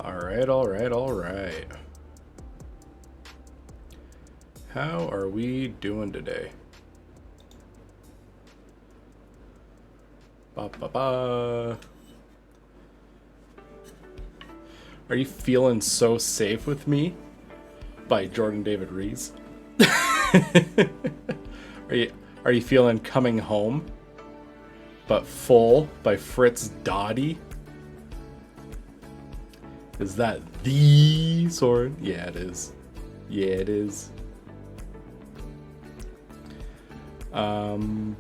Alright, alright, alright. How are we doing today? Ba ba ba. Are you feeling so safe with me? By Jordan David Rees. Are you feeling Coming Home? But Full by Fritz Dottie? Is that the sword? Yeah, it is. Yeah, it is. Feeling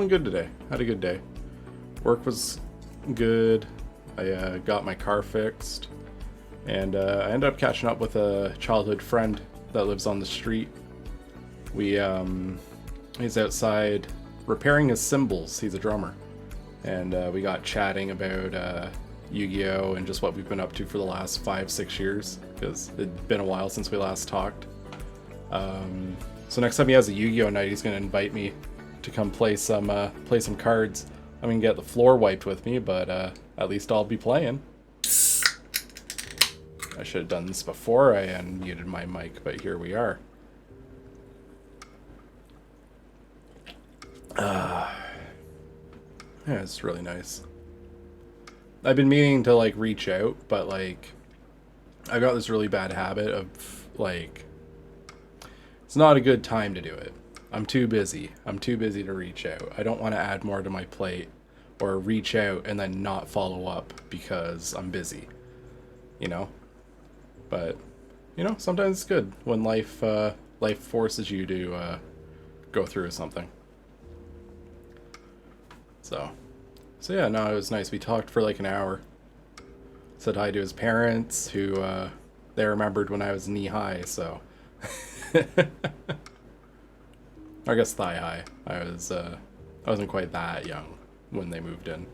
good today. Had a good day. Work was good. I got my car fixed. And I ended up catching up with a childhood friend that lives on the street. He's outside repairing his cymbals. He's a drummer. And we got chatting about Yu-Gi-Oh! And just what we've been up to for the last 5-6 years, because it'd been a while since we last talked. So next time he has a Yu-Gi-Oh! Night, he's going to invite me to come play some cards. I'm going to get the floor wiped with me, but at least I'll be playing. I should have done this before I unmuted my mic, but here we are. Yeah, it's really nice. I've been meaning to like reach out, but like I've got this really bad habit of like it's not a good time to do it. I'm too busy. I'm too busy to reach out. I don't want to add more to my plate or reach out and then not follow up because I'm busy. You know? But you know, sometimes it's good when life forces you to go through something. So yeah, no, it was nice. We talked for like an hour. Said hi to his parents, who they remembered when I was knee high, so I guess thigh high. I wasn't quite that young when they moved in.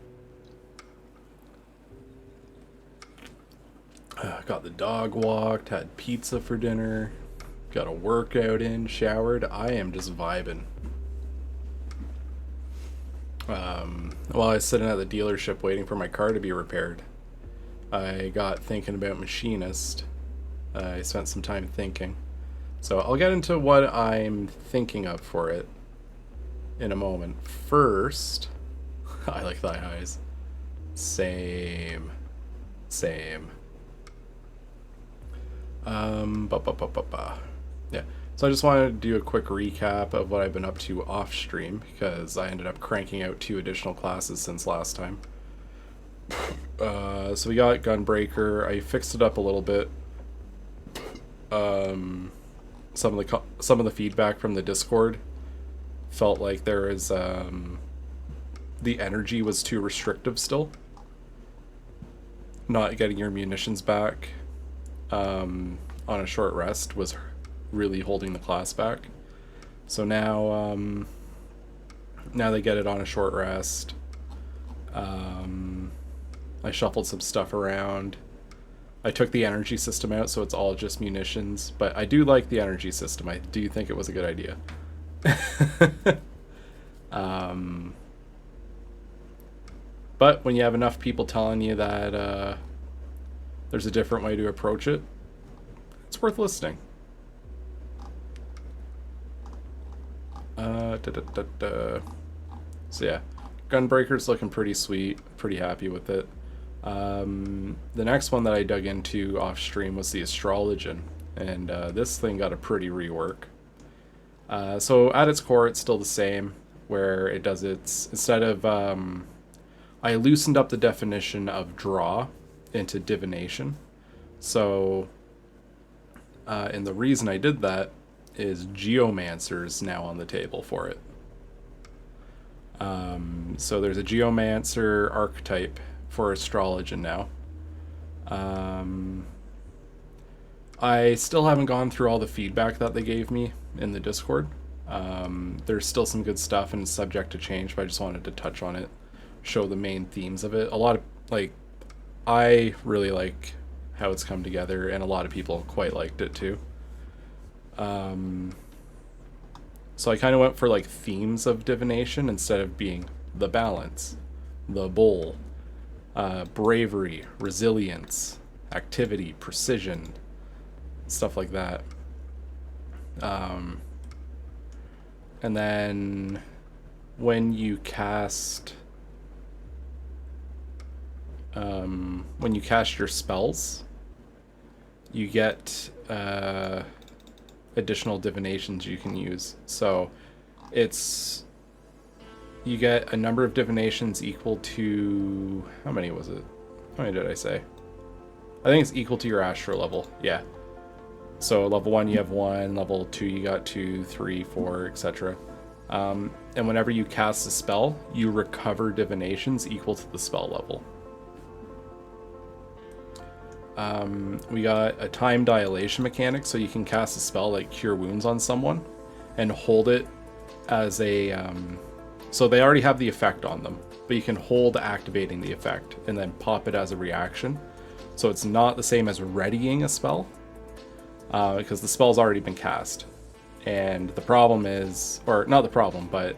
Got the dog walked, had pizza for dinner, got a workout in, showered. I am just vibing. While I was sitting at the dealership waiting for my car to be repaired, I got thinking about Machinist. I spent some time thinking. So I'll get into what I'm thinking of for it in a moment. First, I like thigh highs. Same. Yeah. So I just wanted to do a quick recap of what I've been up to off stream, because I ended up cranking out 2 additional classes since last time. So we got Gunbreaker. I fixed it up a little bit. Some of the feedback from the Discord felt like there is the energy was too restrictive still. Not getting your munitions back on a short rest was really holding the class back. So now they get it on a short rest. I shuffled some stuff around. I took the energy system out, so it's all just munitions, but I do like the energy system. I do think it was a good idea. But when you have enough people telling you that there's a different way to approach it, it's worth listening. So yeah, Gunbreaker's looking pretty sweet. Pretty happy with it. The next one that I dug into off stream was the Astrologian, and this thing got a pretty rework. So at its core, it's still the same, where it does its, instead of I loosened up the definition of draw into divination. So and the reason I did that is Geomancer's now on the table for it. So there's a Geomancer archetype for Astrologian now. I still haven't gone through all the feedback that they gave me in the Discord. There's still some good stuff and it's subject to change, but I just wanted to touch on it, show the main themes of it. A lot of, like, I really like how it's come together, and a lot of people quite liked it too. So I kind of went for like themes of divination instead of being the balance, the bowl, bravery, resilience, activity, precision, stuff like that. And then when you cast your spells, you get additional divinations you can use. So you get a number of divinations equal to, how many was it? How many did I say? I think it's equal to your astro level. Yeah. So level 1 you have 1, level 2 you got 2, 3, 4, etc. And whenever you cast a spell, you recover divinations equal to the spell level. We got a time dilation mechanic, so you can cast a spell like Cure Wounds on someone and hold it as a... so they already have the effect on them, but you can hold activating the effect and then pop it as a reaction. So it's not the same as readying a spell, because the spell's already been cast. And the problem is, or not the problem, but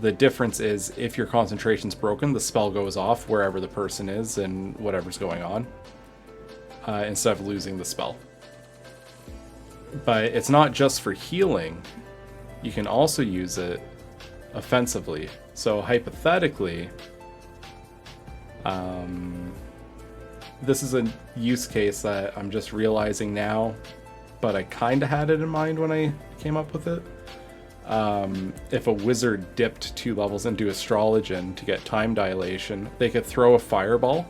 the difference is if your concentration's broken, the spell goes off wherever the person is and whatever's going on, instead of losing the spell. But it's not just for healing. You can also use it offensively. So hypothetically, this is a use case that I'm just realizing now, but I kind of had it in mind when I came up with it. If a wizard dipped 2 levels into Astrologian to get time dilation, they could throw a fireball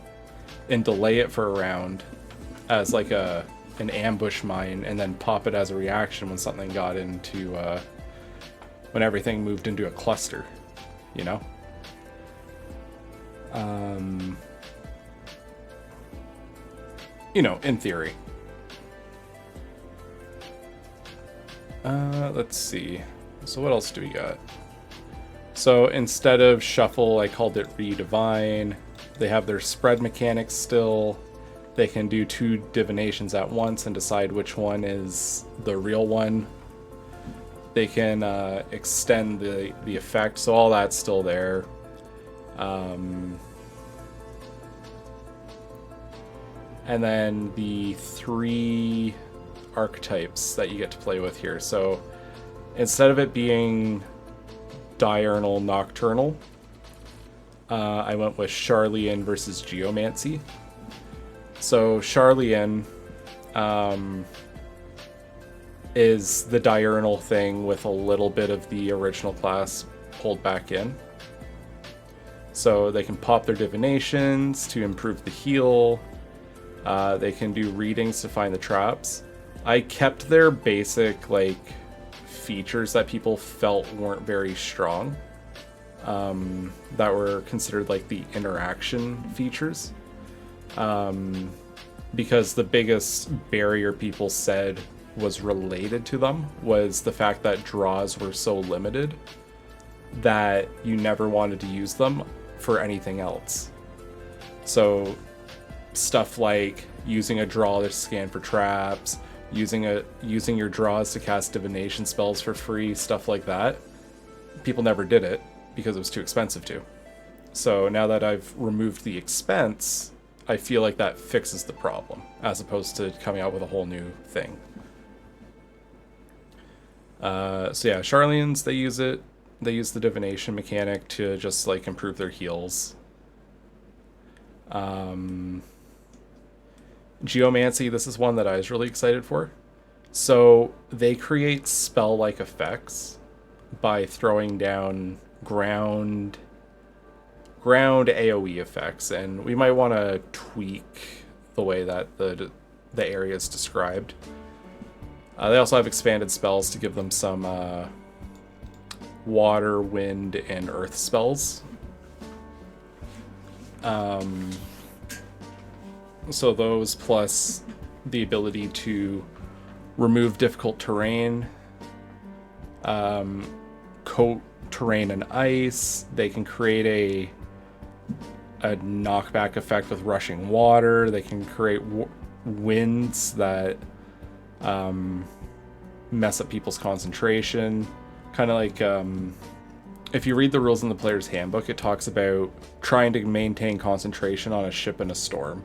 and delay it for a round as like an ambush mine, and then pop it as a reaction when something got into when everything moved into a cluster, you know? You know, in theory. Let's see. So what else do we got? So instead of shuffle, I called it redivine. They have their spread mechanics still. They can do 2 divinations at once and decide which one is the real one. They can extend the effect, so all that's still there. And then the 3 archetypes that you get to play with here. So instead of it being diurnal nocturnal, I went with Charlian versus Geomancy. So Charlian is the diurnal thing with a little bit of the original class pulled back in. So they can pop their divinations to improve the heal. They can do readings to find the traps. I kept their basic like features that people felt weren't very strong, that were considered like the interaction features, because the biggest barrier people said was related to them was the fact that draws were so limited that you never wanted to use them for anything else. So stuff like using a draw to scan for traps, using your draws to cast divination spells for free, stuff like that. People never did it because it was too expensive to. So now that I've removed the expense, I feel like that fixes the problem, as opposed to coming out with a whole new thing. So yeah, Charlians, they use it. They use the divination mechanic to just like improve their heals. Geomancy, this is one that I was really excited for. So they create spell-like effects by throwing down ground AoE effects, and we might want to tweak the way that the area is described. They also have expanded spells to give them some water, wind, and earth spells. So those plus the ability to remove difficult terrain, coat terrain in ice. They can create a knockback effect with rushing water. They can create winds that mess up people's concentration, kind of like if you read the rules in the player's handbook, it talks about trying to maintain concentration on a ship in a storm,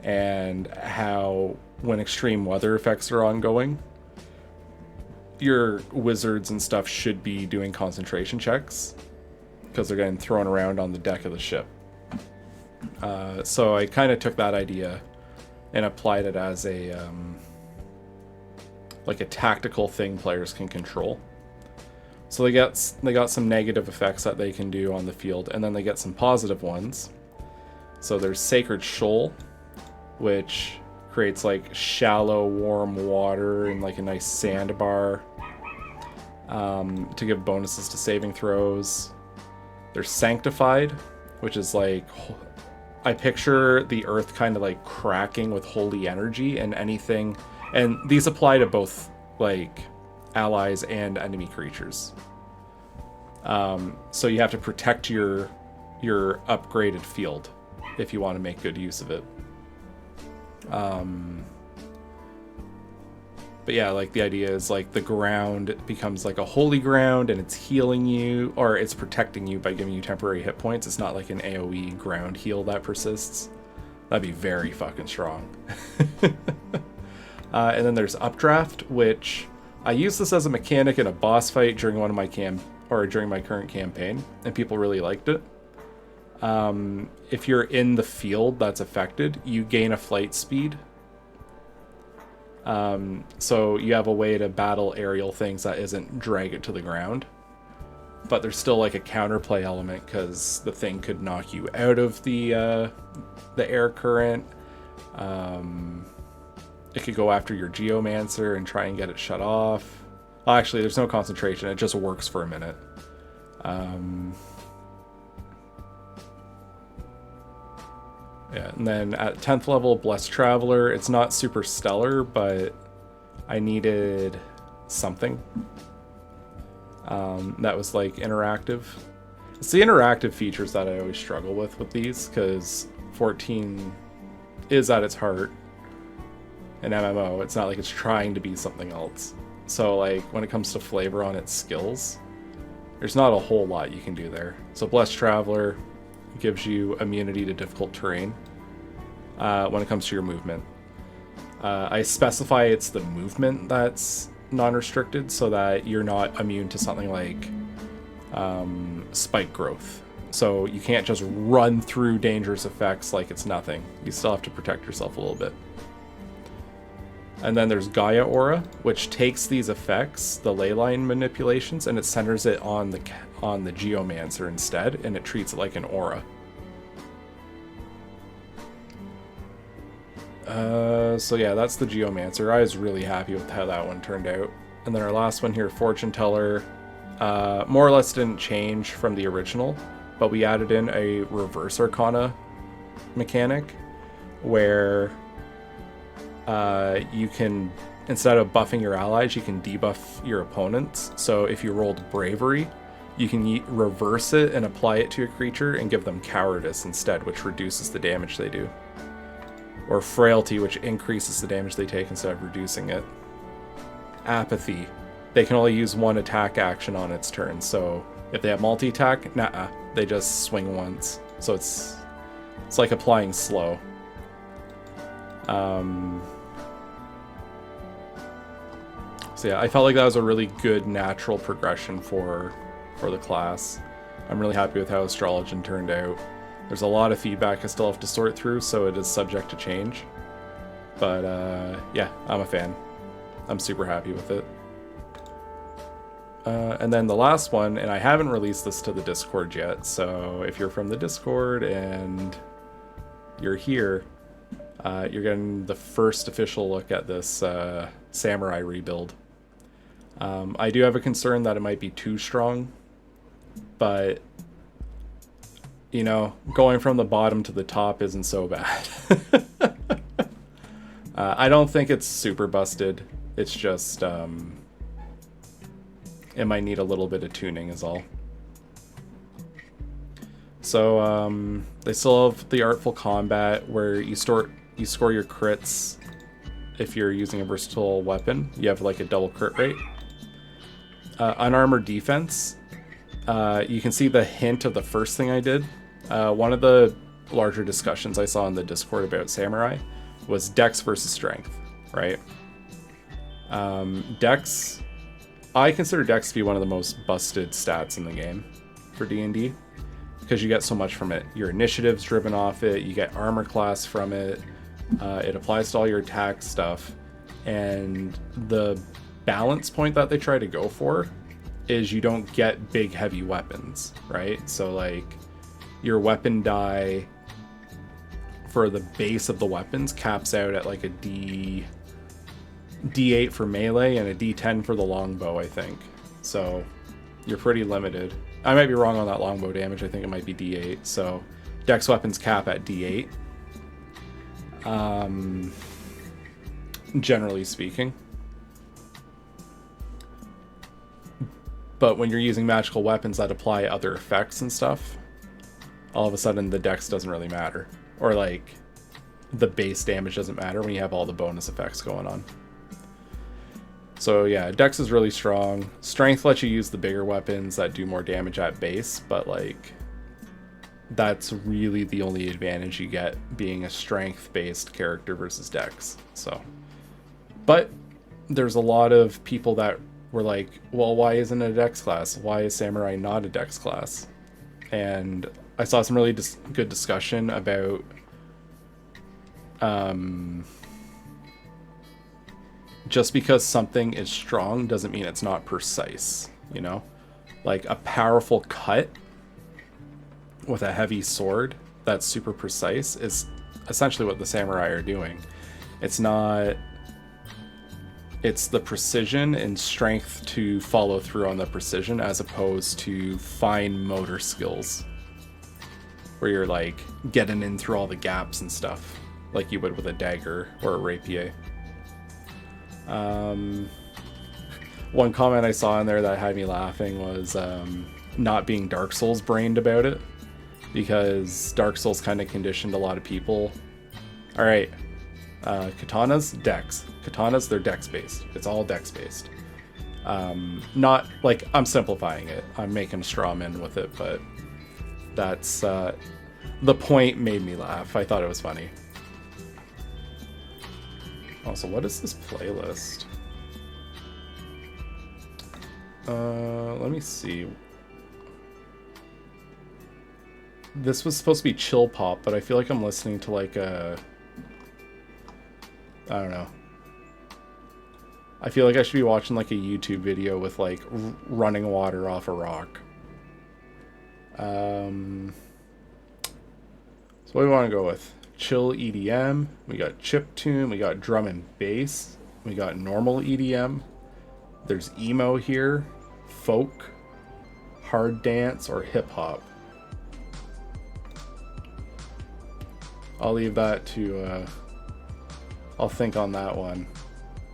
and how when extreme weather effects are ongoing, your wizards and stuff should be doing concentration checks because they're getting thrown around on the deck of the ship. So I kind of took that idea and applied it as a like a tactical thing players can control. So they got some negative effects that they can do on the field, and then they get some positive ones. So there's Sacred Shoal, which creates like shallow, warm water and like a nice sandbar to give bonuses to saving throws. There's Sanctified, which is like, I picture the earth kind of like cracking with holy energy, and anything, and these apply to both like allies and enemy creatures. So you have to protect your upgraded field if you want to make good use of it. But yeah, like the idea is like the ground becomes like a holy ground, and it's healing you, or it's protecting you by giving you temporary hit points. It's not like an AoE ground heal that persists. That'd be very fucking strong. And then there's Updraft, which I used this as a mechanic in a boss fight during one of my during my current campaign, and people really liked it. If you're in the field that's affected, you gain a flight speed. So you have a way to battle aerial things that isn't drag it to the ground. But there's still like a counterplay element, because the thing could knock you out of the air current. It could go after your Geomancer and try and get it shut off. Well, actually, there's no concentration. It just works for a minute. Yeah, and then at 10th level, Blessed Traveler. It's not super stellar, but I needed something that was like interactive. It's the interactive features that I always struggle with these, because 14 is at its heart an MMO. It's not like it's trying to be something else. So like when it comes to flavor on its skills, there's not a whole lot you can do there. So Blessed Traveler gives you immunity to difficult terrain when it comes to your movement. I specify it's the movement that's non-restricted, so that you're not immune to something like spike growth. So you can't just run through dangerous effects like it's nothing. You still have to protect yourself a little bit. And then there's Gaia Aura, which takes these effects, the ley line manipulations, and it centers it on the Geomancer instead, and it treats it like an aura. So yeah, that's the Geomancer. I was really happy with how that one turned out. And then our last one here, Fortune Teller, more or less didn't change from the original, but we added in a reverse arcana mechanic where you can, instead of buffing your allies, you can debuff your opponents. So if you rolled bravery, you can reverse it and apply it to a creature and give them cowardice instead, which reduces the damage they do. Or frailty, which increases the damage they take instead of reducing it. Apathy, they can only use one attack action on its turn, so if they have multi-attack, nah, they just swing once. So it's like applying slow. So yeah, I felt like that was a really good natural progression for the class. I'm really happy with how Astrologian turned out. There's a lot of feedback I still have to sort through, so it is subject to change. But yeah, I'm a fan. I'm super happy with it. And then the last one, and I haven't released this to the Discord yet, so if you're from the Discord and you're here, you're getting the first official look at this Samurai rebuild. I do have a concern that it might be too strong, but you know, going from the bottom to the top isn't so bad. I don't think it's super busted. It's just, it might need a little bit of tuning is all. So, they still have the Artful Combat where you score your crits if you're using a versatile weapon. You have like a double crit rate. Unarmored Defense, you can see the hint of the first thing I did. One of the larger discussions I saw in the Discord about Samurai was Dex versus Strength, right? Dex, I consider Dex to be one of the most busted stats in the game for D&D, because you get so much from it. Your initiative's driven off it, you get armor class from it, it applies to all your attack stuff, and the balance point that they try to go for is you don't get big heavy weapons, right? So like your weapon die for the base of the weapons caps out at like a D8 for melee and a D10 for the longbow, I think. So you're pretty limited. I might be wrong on that longbow damage. I think it might be D8. So Dex weapons cap at D8. Generally speaking. But when you're using magical weapons that apply other effects and stuff, all of a sudden the Dex doesn't really matter. Or like the base damage doesn't matter when you have all the bonus effects going on. So yeah, Dex is really strong. Strength lets you use the bigger weapons that do more damage at base, but like that's really the only advantage you get being a strength-based character versus Dex. So, but there's a lot of people that were like, well, why isn't it a Dex class? Why is Samurai not a Dex class? And I saw some really good discussion about just because something is strong doesn't mean it's not precise, you know? Like a powerful cut with a heavy sword that's super precise is essentially what the Samurai are doing. It's not... It's the precision and strength to follow through on the precision as opposed to fine motor skills where you're like getting in through all the gaps and stuff like you would with a dagger or a rapier. One comment I saw in there that had me laughing was not being Dark Souls brained about it, because Dark Souls kind of conditioned a lot of people. All right, katanas, Dex. Katanas, they're Dex based. It's all Dex based. Not like I'm simplifying it. I'm making a straw man with it, but that's the point made me laugh. I thought it was funny. Also, what is this playlist? Let me see. This was supposed to be chill pop, but I feel like I'm listening to like a... I don't know. I feel like I should be watching like a YouTube video with like running water off a rock. So what do we want to go with? Chill EDM, we got chiptune, we got drum and bass, we got normal EDM, there's emo here, folk, hard dance, or hip hop. I'll leave that to, I'll think on that one.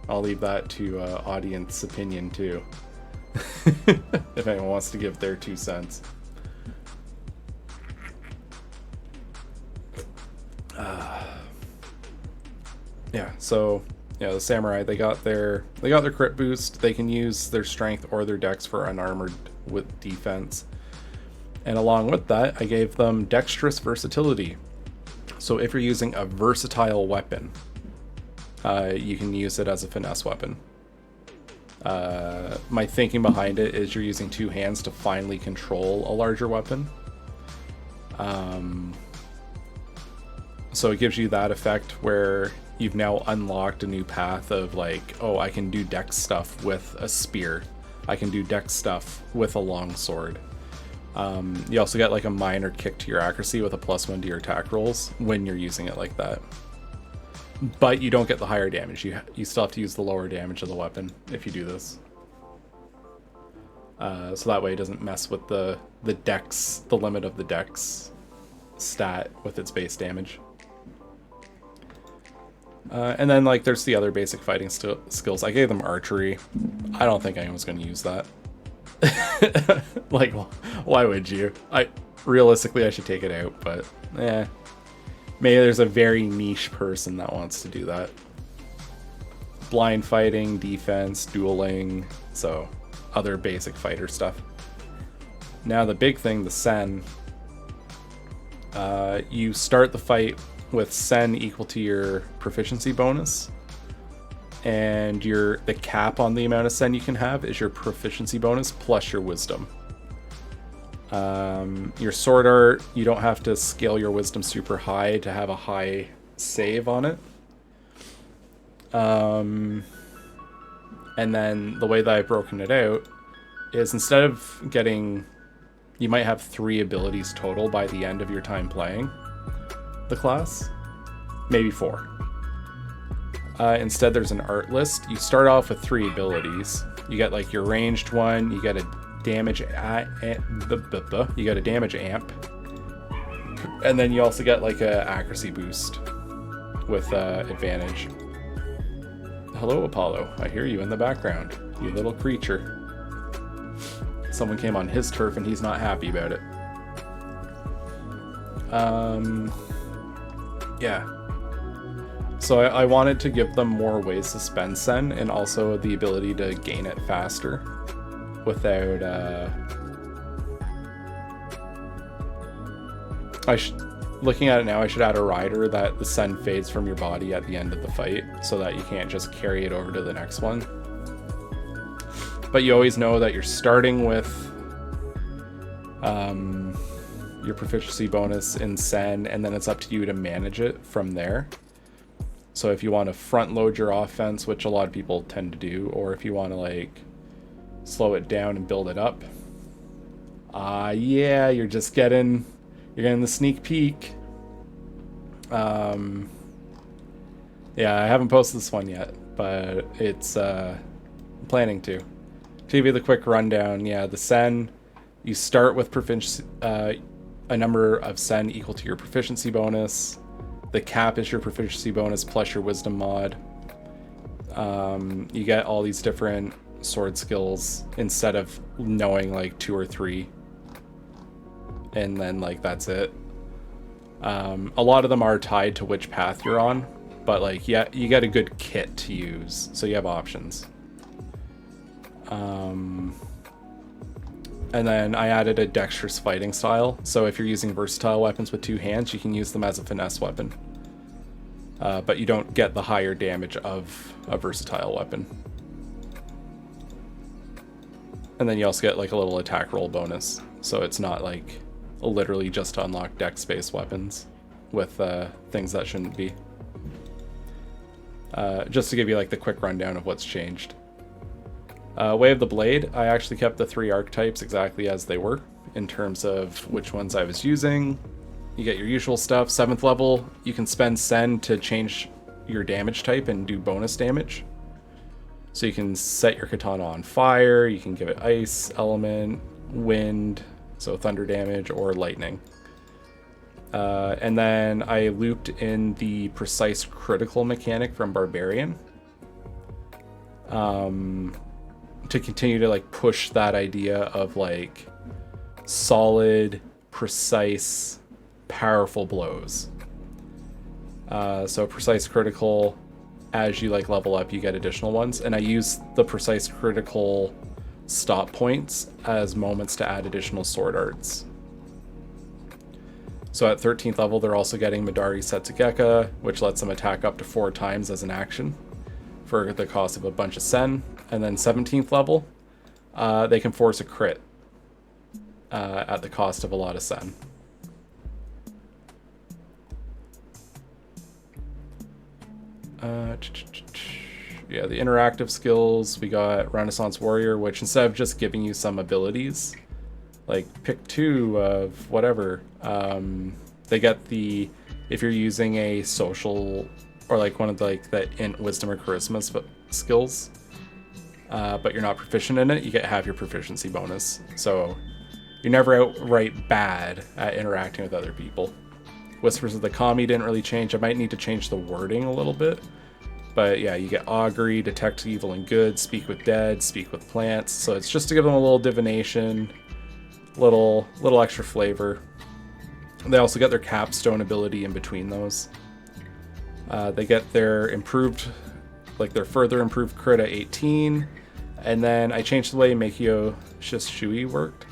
I'll leave that to audience opinion too. If anyone wants to give their 2 cents. Yeah, so yeah, the Samurai, they got their crit boost. They can use their strength or their dex for unarmored with defense. And along with that, I gave them dexterous versatility. So if you're using a versatile weapon, you can use it as a finesse weapon. My thinking behind it is you're using 2 hands to finally control a larger weapon. So it gives you that effect where you've now unlocked a new path of like, oh, I can do dex stuff with a spear. I can do dex stuff with a long sword. You also get like a minor kick to your accuracy with a +1 to your attack rolls when you're using it like that. But you don't get the higher damage. You still have to use the lower damage of the weapon if you do this. So that way it doesn't mess with the dex, the limit of the dex stat with its base damage. And then like there's the other basic fighting skills. I gave them archery. I don't think anyone's going to use that. Like, why would you? Realistically, I should take it out, but maybe there's a very niche person that wants to do that. Blind fighting, defense, dueling, so other basic fighter stuff. Now the big thing, the Sen. You start the fight with Sen equal to your proficiency bonus, and the cap on the amount of Sen you can have is your proficiency bonus plus your wisdom. Your sword art, you don't have to scale your wisdom super high to have a high save on it. And then the way that I've broken it out is instead of getting, you might have 3 abilities total by the end of your time playing the class, maybe 4. Instead, there's an art list. You start off with 3 abilities. You get like your ranged one, you get a damage you get a damage amp, and then you also get like a accuracy boost with advantage. Hello, Apollo. I hear you in the background, you little creature. Someone came on his turf and he's not happy about it. Yeah. So I wanted to give them more ways to spend Sen, and also the ability to gain it faster without looking at it now, I should add a rider that the Sen fades from your body at the end of the fight, so that you can't just carry it over to the next one. But you always know that you're starting with your proficiency bonus in Sen, and then it's up to you to manage it from there. So if you want to front load your offense, which a lot of people tend to do, or if you want to like slow it down and build it up, yeah, you're getting the sneak peek. Yeah, I haven't posted this one yet, but it's I'm planning to give you the quick rundown. Yeah, the Sen, you start with proficiency, a number of Sen equal to your proficiency bonus. The cap is your proficiency bonus plus your wisdom mod. You get all these different sword skills instead of knowing like 2 or 3, and then like that's it. A lot of them are tied to which path you're on, but like, yeah, you get a good kit to use, so you have options. And then I added a dexterous fighting style, so if you're using versatile weapons with 2 hands, you can use them as a finesse weapon. But you don't get the higher damage of a versatile weapon. And then you also get like a little attack roll bonus, so it's not like literally just to unlock dex-based weapons with things that shouldn't be. Just to give you like the quick rundown of what's changed. Way of the Blade, I actually kept the 3 archetypes exactly as they were in terms of which ones I was using. You get your usual stuff. 7th level, you can spend Sen to change your damage type and do bonus damage. So you can set your katana on fire, you can give it ice, element, wind, so thunder damage, or lightning. And then I looped in the precise critical mechanic from Barbarian. To continue to like push that idea of like solid, precise, powerful blows. So precise critical, as you like level up, you get additional ones, and I use the precise critical stop points as moments to add additional sword arts. So at 13th level, they're also getting Midari Setsugeka, which lets them attack up to 4 times as an action for the cost of a bunch of Sen. And then 17th level, they can force a crit at the cost of a lot of Sen. Yeah, the interactive skills, we got Renaissance Warrior, which instead of just giving you some abilities, like pick 2 of whatever, they get the, if you're using a social, or like one of the, like the int, wisdom, or charisma skills, but you're not proficient in it, you get half your proficiency bonus. So you're never outright bad at interacting with other people. Whispers of the Kami didn't really change. I might need to change the wording a little bit. But yeah, you get augury, detect evil and good, speak with dead, speak with plants. So it's just to give them a little divination, little extra flavor. They also get their capstone ability in between those. They get their improved, like their further improved crit at 18. And then I changed the way Meikyo Shishui worked.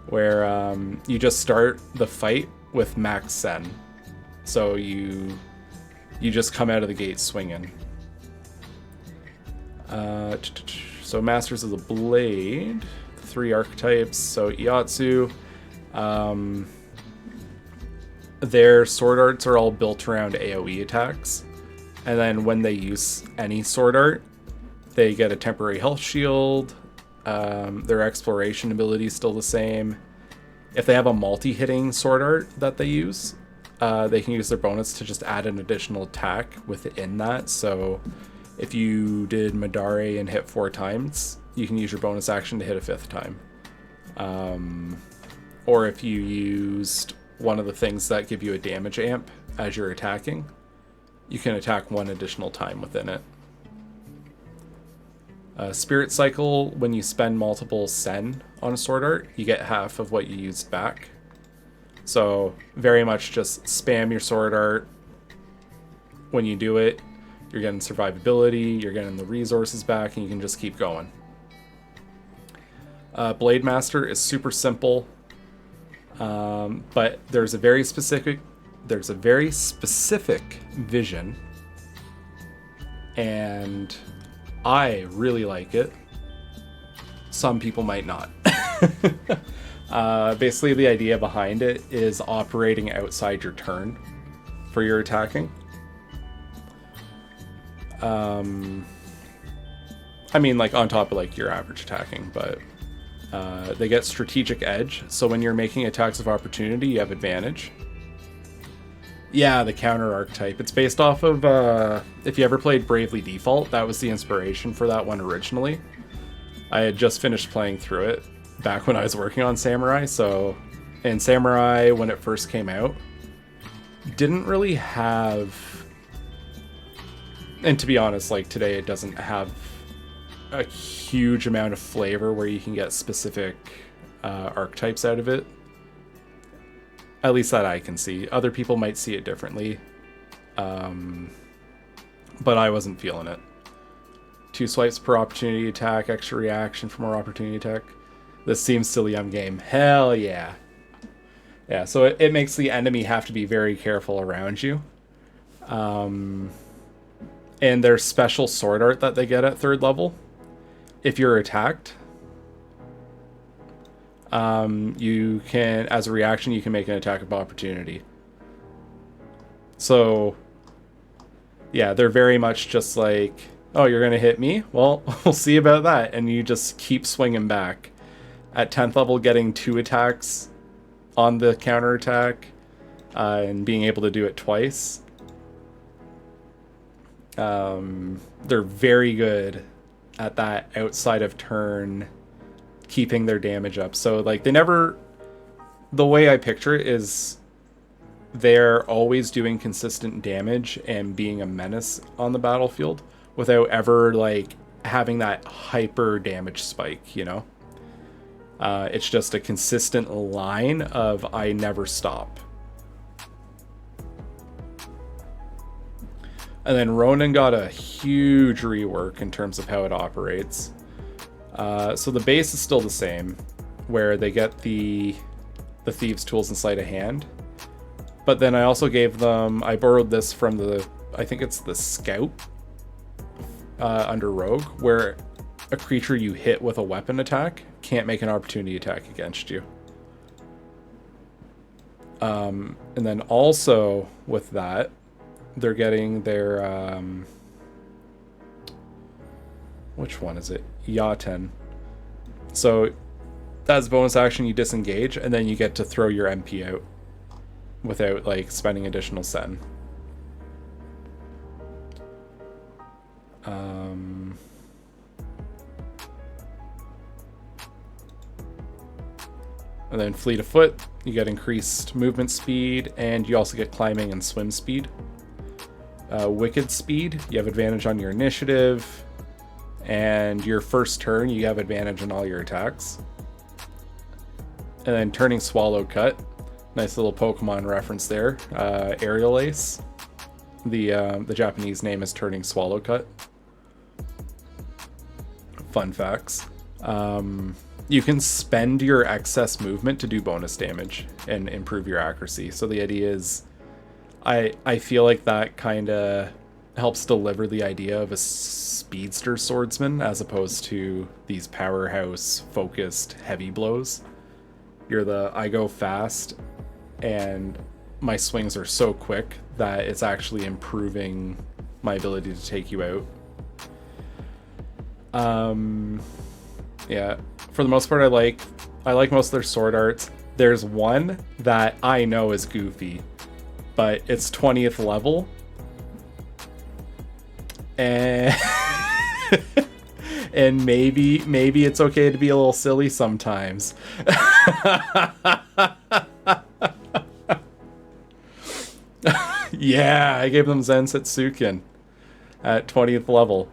where you just start the fight with max sen. So you just come out of the gate swinging. So Masters of the Blade, 3 archetypes. So Iatsu, their sword arts are all built around AoE attacks. And then when they use any sword art, they get a temporary health shield. Their exploration ability is still the same. If they have a multi-hitting sword art that they use, they can use their bonus to just add an additional attack within that. So if you did Madare and hit 4 times, you can use your bonus action to hit a 5th time. Or if you used one of the things that give you a damage amp as you're attacking, you can attack 1 additional time within it. Spirit Cycle, when you spend multiple sen on a sword art, you get half of what you used back. So very much just spam your sword art. When you do it, you're getting survivability, you're getting the resources back, and you can just keep going. Blade Master is super simple, but there's a very specific vision, and I really like it. Some people might not. Basically, the idea behind it is operating outside your turn for your attacking. I mean, like, on top of, like, your average attacking, but they get strategic edge, so when you're making attacks of opportunity, you have advantage. Yeah, the counter archetype. It's based off of, if you ever played Bravely Default, that was the inspiration for that one originally. I had just finished playing through it back when I was working on Samurai, so... And Samurai, when it first came out, didn't really have... And to be honest, like, today it doesn't have a huge amount of flavor where you can get specific archetypes out of it. At least that I can see. Other people might see it differently. But I wasn't feeling it. 2 swipes per opportunity attack, extra reaction for more opportunity attack. This seems silly on game. Hell yeah. Yeah, so it makes the enemy have to be very careful around you. And there's special sword art that they get at 3rd level. If you're attacked, you can, as a reaction, you can make an attack of opportunity. So, yeah, they're very much just like, oh, you're going to hit me? Well, we'll see about that. And you just keep swinging back. At 10th level, getting 2 attacks on the counterattack, and being able to do it twice. They're very good at that outside of turn, keeping their damage up. So, like, they never... The way I picture it is they're always doing consistent damage and being a menace on the battlefield without ever, like, having that hyper damage spike, you know? It's just a consistent line of I never stop. And then Ronin got a huge rework in terms of how it operates. So the base is still the same, where they get the Thieves' Tools and Sleight of Hand. But then I also gave them... I borrowed this from the... I think it's the Scout under Rogue, where a creature you hit with a weapon attack can't make an opportunity attack against you. And then also with that, they're getting their... which one is it? Yaten. So that's bonus action, you disengage, and then you get to throw your MP out without, like, spending additional sen. And then Fleet of Foot, you get increased movement speed, and you also get climbing and swim speed. Wicked Speed, you have advantage on your initiative, and your first turn, you have advantage on all your attacks. And then Turning Swallow Cut, nice little Pokemon reference there. Aerial Ace, the Japanese name is Turning Swallow Cut. Fun facts. you can spend your excess movement to do bonus damage and improve your accuracy. So the idea is, I feel like that kind of helps deliver the idea of a speedster swordsman as opposed to these powerhouse focused heavy blows. I go fast and my swings are so quick that it's actually improving my ability to take you out. Yeah, for the most part, I like most of their sword arts. There's one that I know is goofy, but it's 20th level, and and maybe it's okay to be a little silly sometimes. Yeah, I gave them Zen Setsuken at 20th level.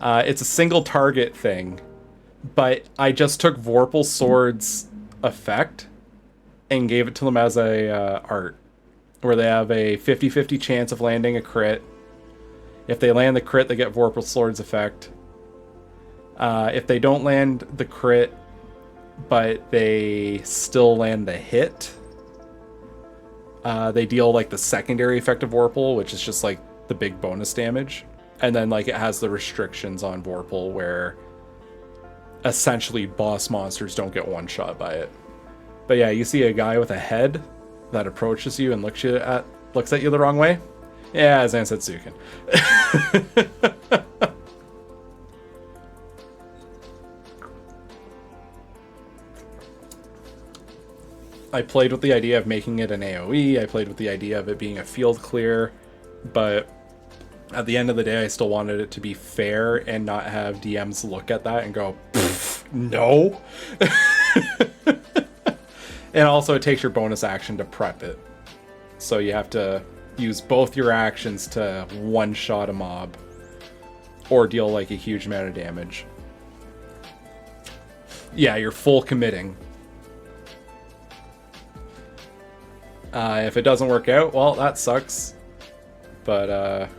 It's a single target thing, but I just took Vorpal Sword's effect and gave it to them as a art, where they have a 50-50 chance of landing a crit. If they land the crit, they get Vorpal Sword's effect. If they don't land the crit, but they still land the hit, they deal like the secondary effect of Vorpal, which is just like the big bonus damage. And then like it has the restrictions on Vorpal where essentially boss monsters don't get one shot by it. But yeah, you see a guy with a head that approaches you and looks at you the wrong way. Yeah, Zen Setsuken. I played with the idea of making it an AoE. I played with the idea of it being a field clear, but at the end of the day, I still wanted it to be fair and not have DMs look at that and go, no. And also it takes your bonus action to prep it. So you have to use both your actions to one-shot a mob or deal like a huge amount of damage. Yeah, you're full committing. If it doesn't work out, well, that sucks. But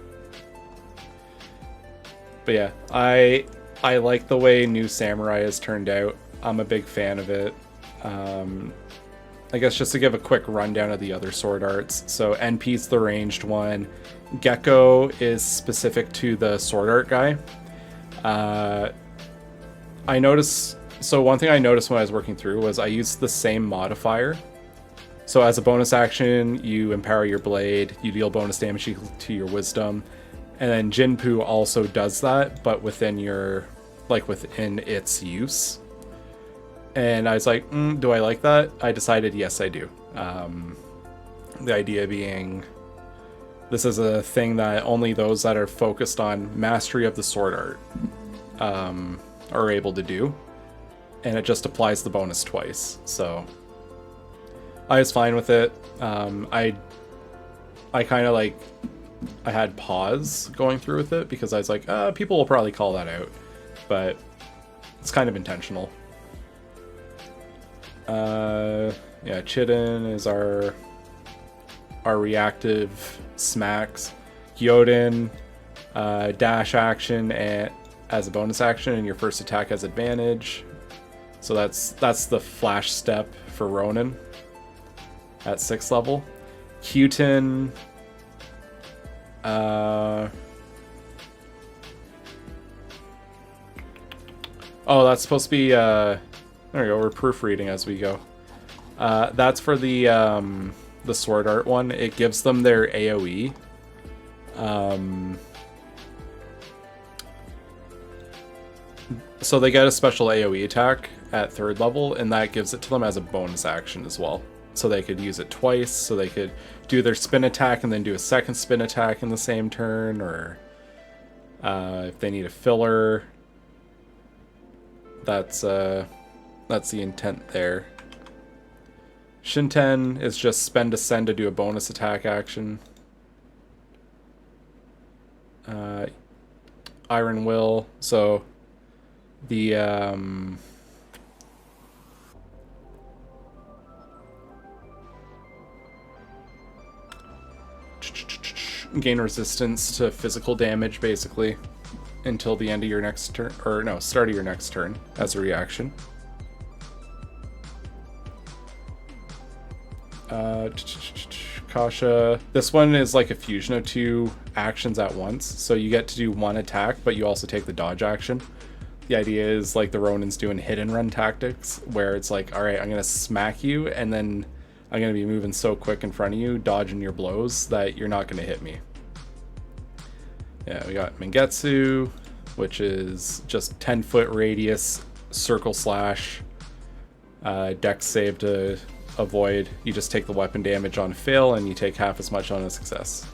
yeah, I like the way New Samurai has turned out. I'm a big fan of it. I guess just to give a quick rundown of the other sword arts. So NP's the ranged one. Gecko is specific to the sword art guy. So one thing I noticed when I was working through was I used the same modifier. So as a bonus action, you empower your blade, you deal bonus damage equal to your wisdom. And then Jinpu also does that, but within its use. And I was like, do I like that? I decided yes, I do. The idea being, this is a thing that only those that are focused on mastery of the sword art are able to do. And it just applies the bonus twice. So I was fine with it. I kind of like, I had pause going through with it because I was like, people will probably call that out, but it's kind of intentional. Yeah, Chiden is our reactive smacks. Gyodin, dash action and as a bonus action, and your first attack has advantage. So that's the flash step for Ronin at 6th level. Kyutin, oh, that's supposed to be, there we go, we're proofreading as we go. That's for the sword art one. It gives them their AoE. So they get a special AoE attack at 3rd level, and that gives it to them as a bonus action as well. So they could use it twice, so they could do their spin attack and then do a second spin attack in the same turn, or if they need a filler, that's the intent there. Shinten is just spend ascend to do a bonus attack action. Iron Will, so the gain resistance to physical damage basically until the end of your next turn, or no, start of your next turn as a reaction. Kasha. This one is like a fusion of 2 actions at once. So you get to do 1 attack, but you also take the dodge action. The idea is like the Ronin's doing hit and run tactics, where it's like, all right, I'm going to smack you, and then I'm going to be moving so quick in front of you, dodging your blows, that you're not going to hit me. Yeah, we got Mangetsu, which is just 10-foot radius, circle slash, dex save to avoid. You just take the weapon damage on fail, and you take half as much on a success.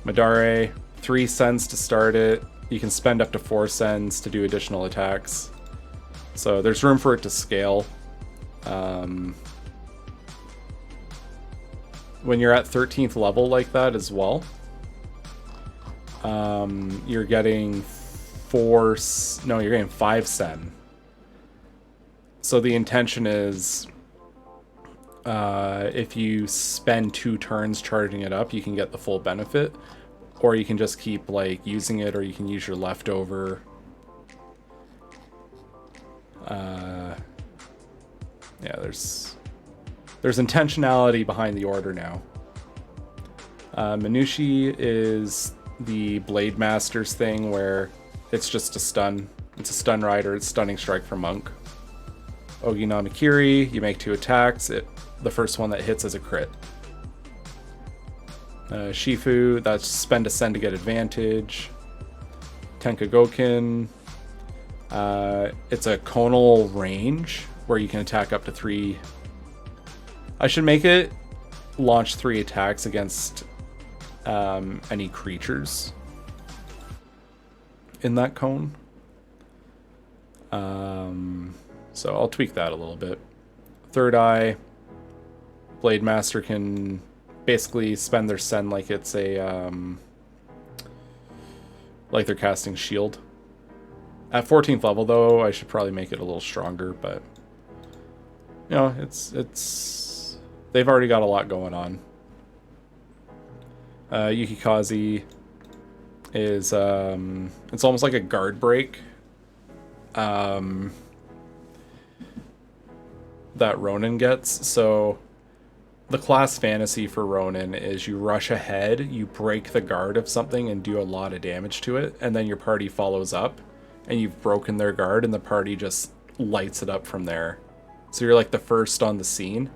Madare, 3 cents to start it. You can spend up to 4 cents to do additional attacks. So there's room for it to scale. When you're at 13th level like that as well, you're getting 5 sen. So the intention is, if you spend 2 turns charging it up, you can get the full benefit, or you can just keep like using it, or you can use your leftover. Yeah, there's intentionality behind the order now. Minushi is the Blade Master's thing, where it's just a stun. It's a stun rider. It's stunning strike for monk. Ogi Namakiri, you make 2 attacks. The first one that hits is a crit. Shifu, that's spend a sen to get advantage. Tenka Gokin, it's a conal range where you can attack up to 3. I should make it launch 3 attacks against any creatures in that cone. So I'll tweak that a little bit. Third Eye, Blade Master can basically spend their sen like it's a like they're casting shield. At 14th level though, I should probably make it a little stronger, but you know, it's they've already got a lot going on. Yukikaze is it's almost like a guard break that Ronin gets. So the class fantasy for Ronin is you rush ahead, you break the guard of something and do a lot of damage to it, and then your party follows up, and you've broken their guard, and the party just lights it up from there. So you're like the first on the scene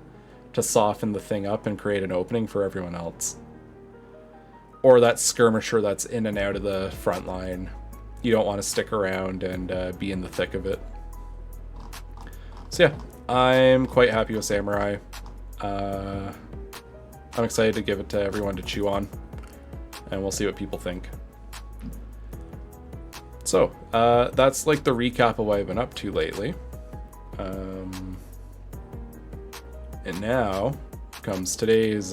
to soften the thing up and create an opening for everyone else. Or that skirmisher that's in and out of the front line. You don't want to stick around and be in the thick of it. So yeah, I'm quite happy with Samurai. I'm excited to give it to everyone to chew on, and we'll see what people think. So, that's like the recap of what I've been up to lately. And now comes today's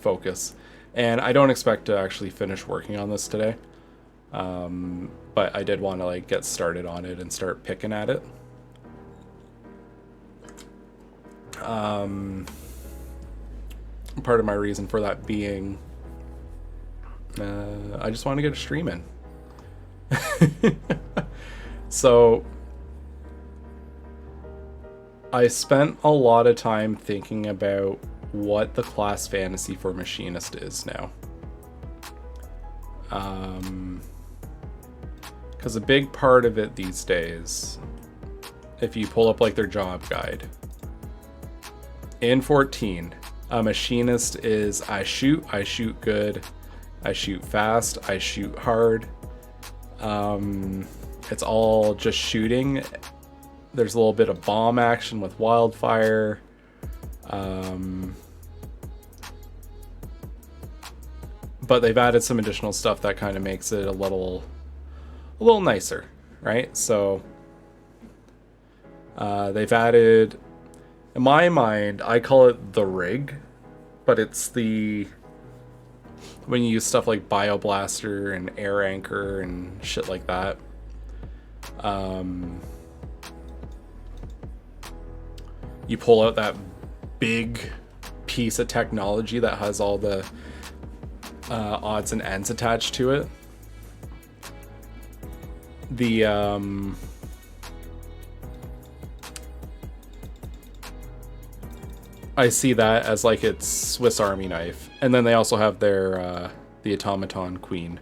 focus. And I don't expect to actually finish working on this today. But I did want to like get started on it and start picking at it. Part of my reason for that being, I just want to get a stream in. So I spent a lot of time thinking about what the class fantasy for Machinist is now. Because a big part of it these days, if you pull up like their job guide, in 14, a Machinist is I shoot good, I shoot fast, I shoot hard. It's all just shooting. There's a little bit of bomb action with wildfire. But they've added some additional stuff that kind of makes it a little nicer, right? So they've added, in my mind, I call it the rig, but it's the, when you use stuff like Bioblaster and Air Anchor and shit like that. You pull out that big piece of technology that has all the odds and ends attached to it. The I see that as like its Swiss Army knife. And then they also have their the automaton queen.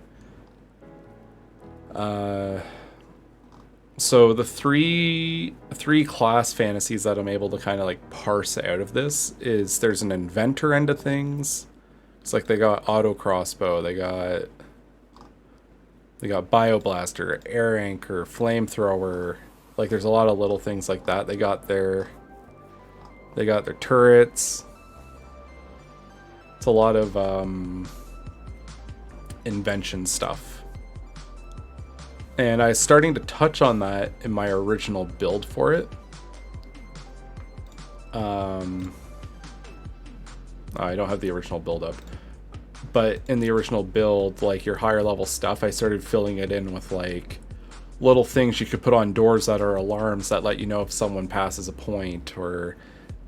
So the three class fantasies that I'm able to kind of like parse out of this is there's an inventor end of things. It's like they got auto crossbow, they got bioblaster, air anchor, flamethrower. Like there's a lot of little things like that. They got their turrets. It's a lot of invention stuff. And I was starting to touch on that in my original build for it. I don't have the original build up. But in the original build, like your higher level stuff, I started filling it in with like little things you could put on doors that are alarms that let you know if someone passes a point, or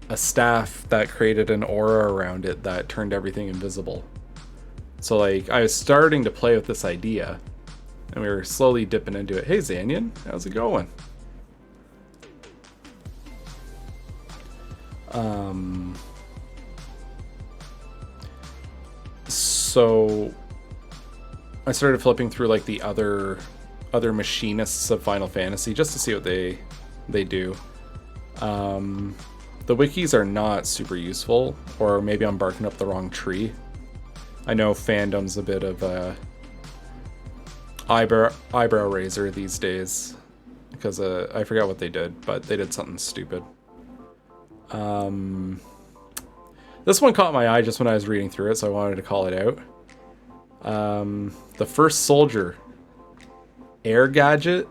a staff that created an aura around it that turned everything invisible. So like I was starting to play with this idea. And we were slowly dipping into it. Hey, Zanyan, how's it going? So I started flipping through like the other machinists of Final Fantasy just to see what they do. The wikis are not super useful, or maybe I'm barking up the wrong tree. I know fandom's a bit of a eyebrow raiser these days because I forgot what they did, but they did something stupid. This one caught my eye just when I was reading through it, so I wanted to call it out. The first soldier air gadget.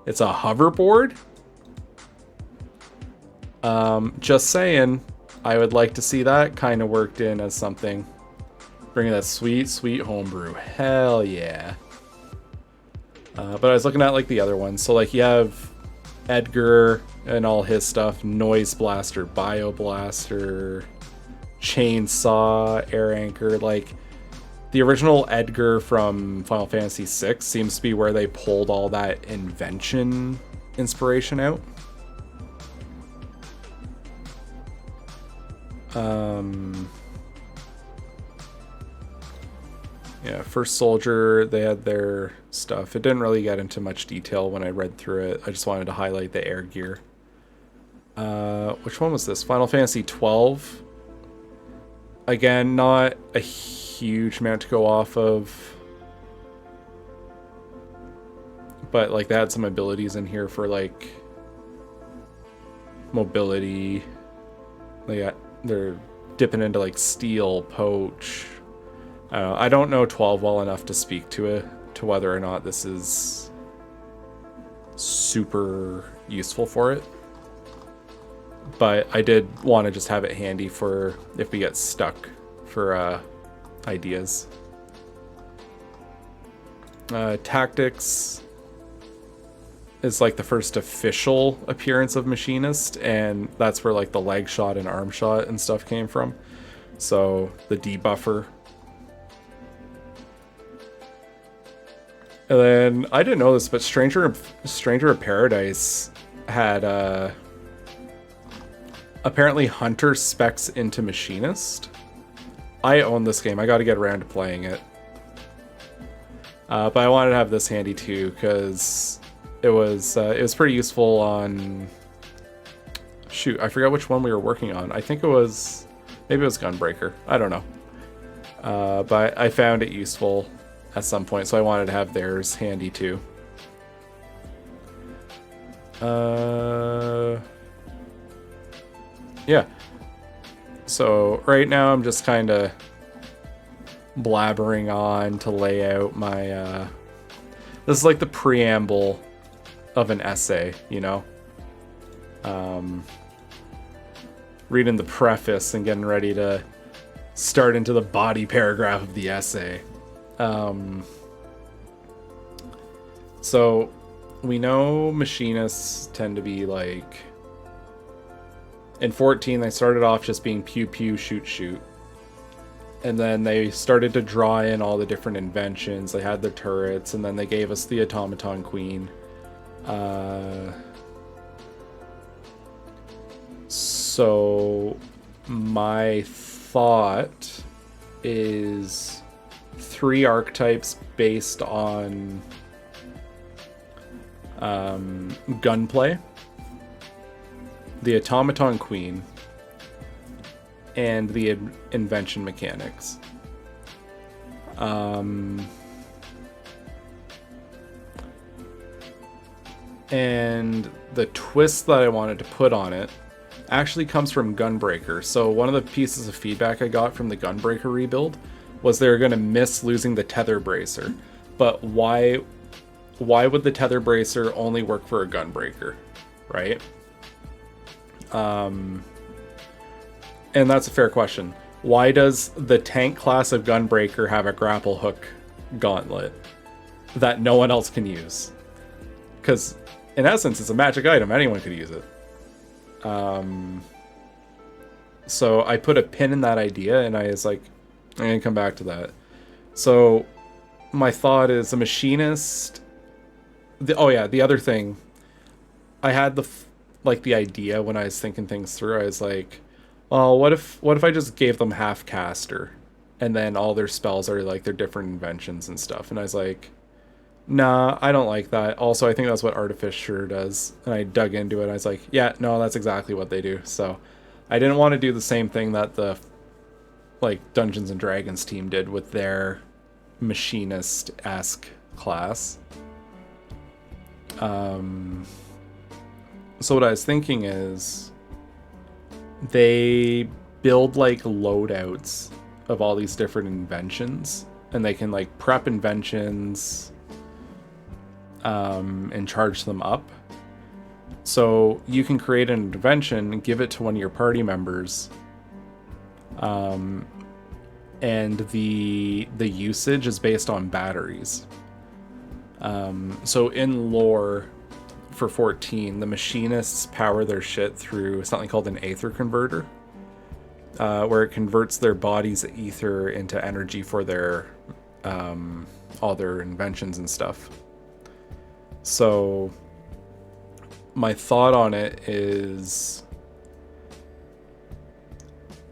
It's a hoverboard. Just saying, I would like to see that kind of worked in as something. Bringing that sweet, sweet homebrew. Hell yeah. But I was looking at like the other ones. So like you have Edgar and all his stuff, Noise Blaster, Bioblaster, Chainsaw, Air Anchor. Like the original Edgar from Final Fantasy VI seems to be where they pulled all that invention inspiration out. Yeah, first soldier, they had their stuff. It didn't really get into much detail when I read through it. I just wanted to highlight the air gear. Which one was this? Final Fantasy 12. Again, not a huge amount to go off of. But like they had some abilities in here for like mobility. They're dipping into like steel, poach. I don't know 12 well enough to speak to it, to whether or not this is super useful for it. But I did want to just have it handy for if we get stuck for ideas. Tactics is like the first official appearance of Machinist, and that's where like the leg shot and arm shot and stuff came from. So the debuffer. And then, I didn't know this, but Stranger of Paradise had, apparently Hunter specs into Machinist. I own this game. I gotta get around to playing it. But I wanted to have this handy too, because it was pretty useful on... Shoot, I forgot which one we were working on. I think it was... Maybe it was Gunbreaker. I don't know. But I found it useful at some point, so I wanted to have theirs handy too. Yeah. So right now I'm just kind of blabbering on to lay out my this is like the preamble of an essay, you know. Reading the preface and getting ready to start into the body paragraph of the essay. So we know machinists tend to be like, in 14 they started off just being pew pew shoot shoot, and then they started to draw in all the different inventions. They had their turrets, and then they gave us the automaton queen. So my thought is 3 archetypes based on gunplay, the automaton queen, and the invention mechanics. And the twist that I wanted to put on it actually comes from Gunbreaker. So one of the pieces of feedback I got from the Gunbreaker rebuild was they were going to miss losing the tether bracer. But why would the tether bracer only work for a Gunbreaker, right? And that's a fair question. Why does the tank class of Gunbreaker have a grapple hook gauntlet that no one else can use? Because in essence, it's a magic item. Anyone could use it. So I put a pin in that idea, and I was like, I'm going to come back to that. So my thought is a machinist. The other thing, I had the idea when I was thinking things through. I was like, oh, what if I just gave them half caster, and then all their spells are like their different inventions and stuff. And I was like, nah, I don't like that. Also, I think that's what Artificer does. And I dug into it. I was like, yeah, no, that's exactly what they do. So I didn't want to do the same thing that the Dungeons and Dragons team did with their machinist-esque class. So what I was thinking is they build loadouts of all these different inventions, and they can prep inventions and charge them up. So you can create an invention and give it to one of your party members, and the usage is based on batteries. So in lore for 14, the machinists power their shit through something called an aether converter, where it converts their body's ether into energy for their all their inventions and stuff. So my thought on it is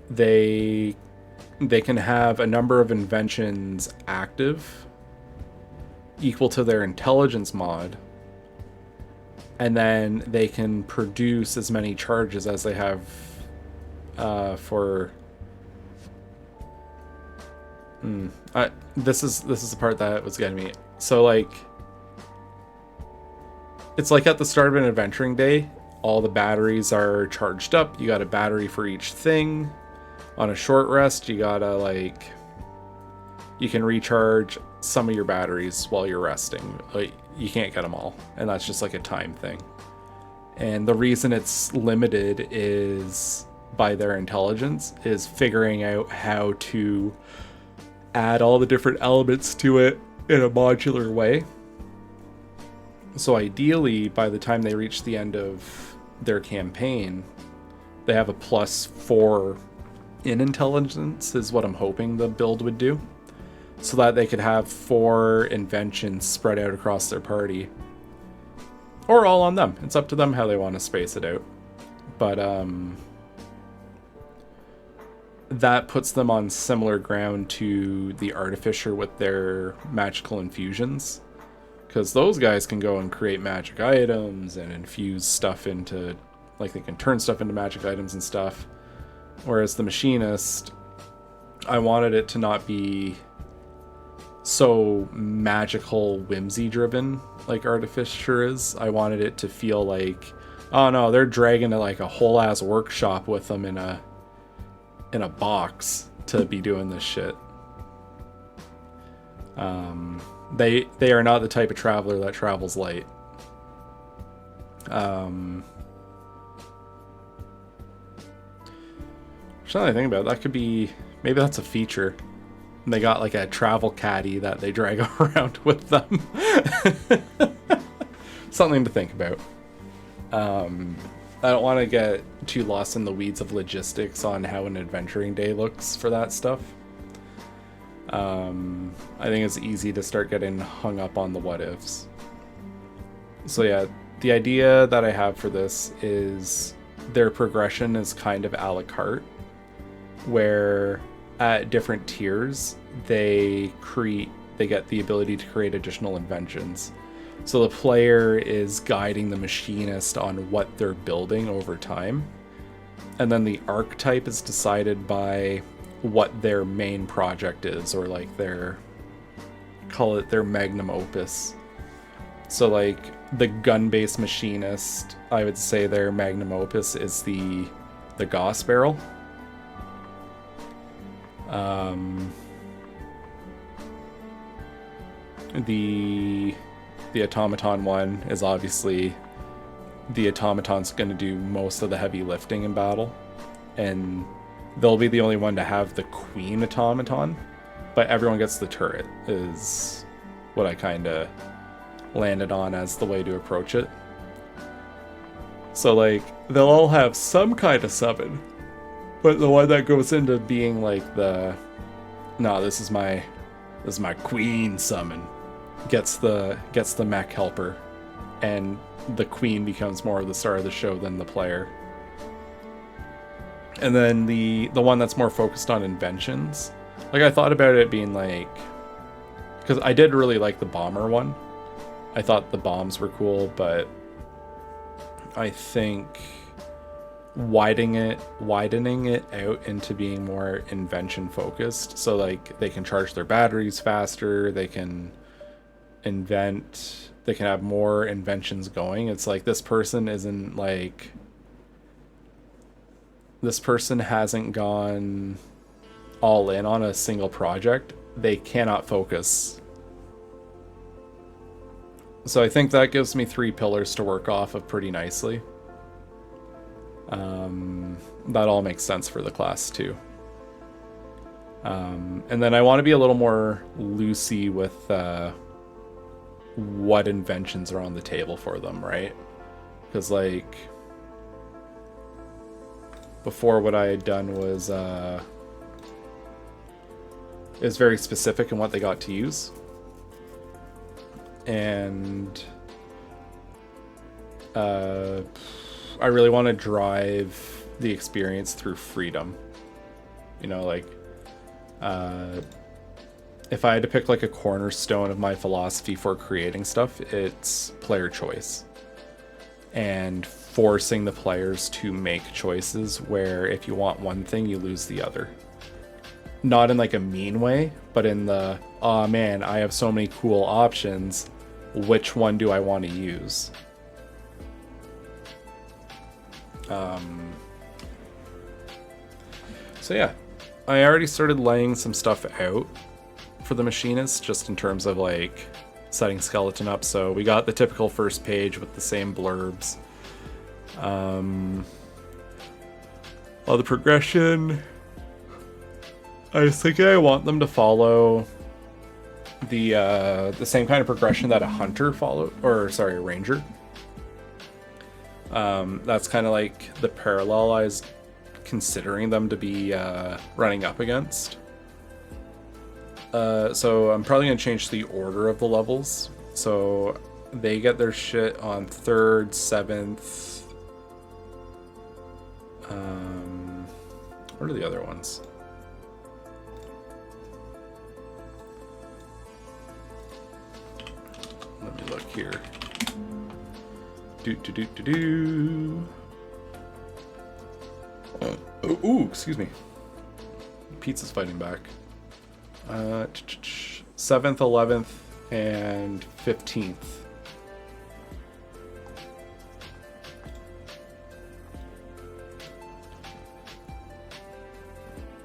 they can have a number of inventions active equal to their intelligence mod, and then they can produce as many charges as they have for this is the part that was getting me. So it's like at the start of an adventuring day, all the batteries are charged up. You got a battery for each thing. On a short rest, you gotta you can recharge some of your batteries while you're resting. You can't get them all, and that's just a time thing. And the reason it's limited is by their intelligence, is figuring out how to add all the different elements to it in a modular way. So ideally, by the time they reach the end of their campaign, they have a +4 in intelligence, is what I'm hoping the build would do, so that they could have 4 inventions spread out across their party, or all on them. It's up to them how they want to space it out. But that puts them on similar ground to the Artificer with their magical infusions, because those guys can go and create magic items and infuse stuff into, they can turn stuff into magic items and stuff. Whereas the machinist, I wanted it to not be so magical whimsy driven like Artificer is. I wanted it to feel oh no, they're dragging a whole ass workshop with them in a box to be doing this shit. They are not the type of traveler that travels light. Something I think about, that could be, maybe that's a feature. And they got a travel caddy that they drag around with them. Something to think about. I don't want to get too lost in the weeds of logistics on how an adventuring day looks for that stuff. I think it's easy to start getting hung up on the what ifs. So yeah, the idea that I have for this is their progression is kind of a la carte. where at different tiers they get the ability to create additional inventions. So the player is guiding the machinist on what they're building over time. And then the archetype is decided by what their main project is, or like call it their magnum opus. So like the gun-based machinist, I would say their magnum opus is the Gauss barrel. The automaton one is obviously the automaton's going to do most of the heavy lifting in battle, and they'll be the only one to have the queen automaton, but everyone gets the turret is what I kind of landed on as the way to approach it. So like they'll all have some kind of summon, but the one that goes into being like this is my queen summon gets the mech helper, and the queen becomes more of the star of the show than the player. And then the one that's more focused on inventions, like I thought about it being like, because I did really like the bomber one. I thought the bombs were cool, but I think widening it out into being more invention focused, so like they can charge their batteries faster, they can invent, they can have more inventions going. It's like this person hasn't gone all in on a single project. They cannot focus. So I think that gives me 3 pillars to work off of pretty nicely. That all makes sense for the class too. And then I want to be a little more loosey with what inventions are on the table for them, right? Because like before, what I had done was is very specific in what they got to use, and I really want to drive the experience through freedom. You know, like if I had to pick like a cornerstone of my philosophy for creating stuff, it's player choice. And forcing the players to make choices where if you want one thing, you lose the other. Not in like a mean way, but in the, oh man, I have so many cool options. Which one do I want to use? So yeah, I already started laying some stuff out for the machinist, just in terms of like setting skeleton up. So we got the typical first page with the same blurbs. Well, the progression, I was thinking I want them to follow the same kind of progression that a hunter followed, or sorry, a ranger. That's kind of like the parallel I was considering them to be running up against. So I'm probably going to change the order of the levels. So they get their shit on 3rd, 7th. What are the other ones? Let me look here. Ooh, excuse me. Pizza's fighting back. 7th, 11th, and 15th.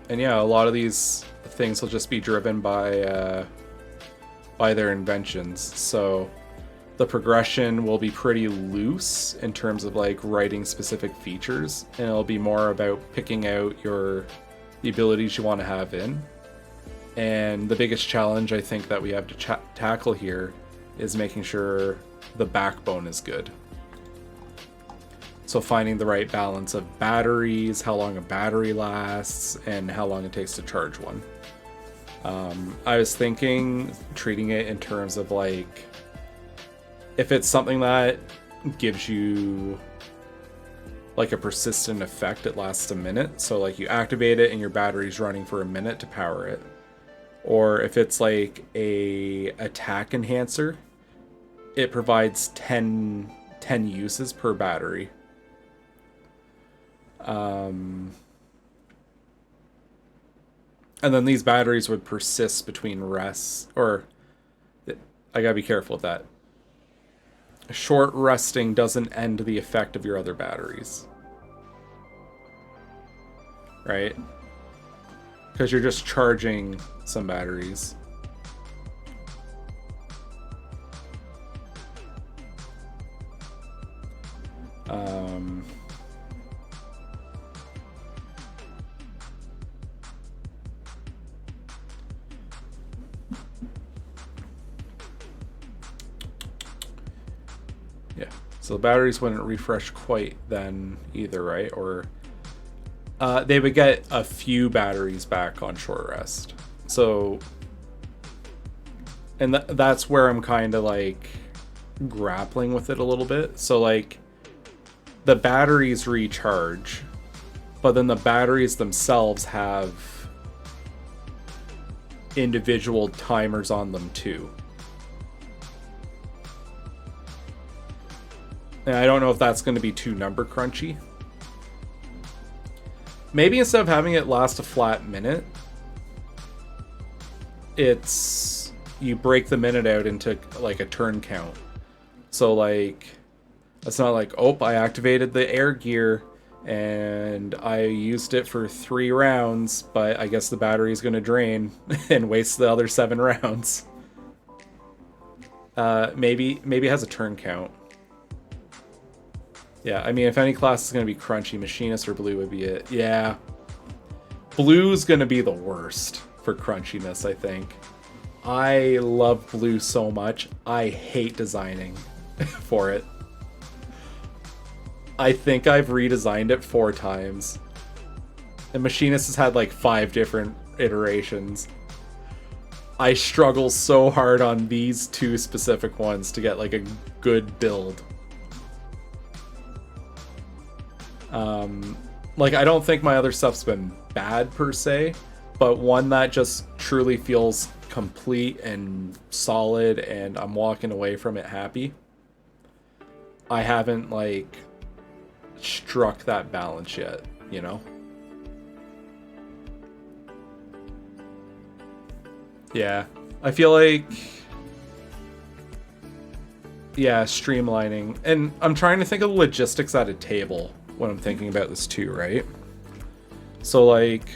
And yeah, a lot of these things will just be driven by their inventions. So the progression will be pretty loose in terms of like writing specific features, and it'll be more about picking out the abilities you want to have in. And the biggest challenge I think that we have to tackle here is making sure the backbone is good. So finding the right balance of batteries, how long a battery lasts, and how long it takes to charge one. I was thinking treating it in terms of like, if it's something that gives you like a persistent effect. It lasts a minute. So like you activate it and your battery's running for a minute to power it. Or if it's like a attack enhancer, it provides 10 uses per battery. And then these batteries would persist between rests, or I gotta be careful with that. Short resting doesn't end the effect of your other batteries. Right? Because you're just charging some batteries. Yeah, so the batteries wouldn't refresh quite then either, right? Or they would get a few batteries back on short rest. So, and that's where I'm kind of like grappling with it a little bit. So like the batteries recharge, but then the batteries themselves have individual timers on them too. And I don't know if that's going to be too number crunchy. Maybe instead of having it last a flat minute, it's you break the minute out into like a turn count. So like it's not like, oh, I activated the air gear and I used it for 3 rounds, but I guess the battery is going to drain and waste the other 7 rounds. Maybe it has a turn count. Yeah, I mean, if any class is going to be crunchy, Machinist or Blue would be it. Yeah. Blue's going to be the worst for crunchiness, I think. I love Blue so much. I hate designing for it. I think I've redesigned it 4 times. And Machinist has had like 5 different iterations. I struggle so hard on these 2 specific ones to get like a good build. Like, I don't think my other stuff's been bad per se, but one that just truly feels complete and solid and I'm walking away from it happy. I haven't, like, struck that balance yet, you know? Yeah. I feel like... Yeah, streamlining. And I'm trying to think of the logistics at a table when I'm thinking about this too, right? So like,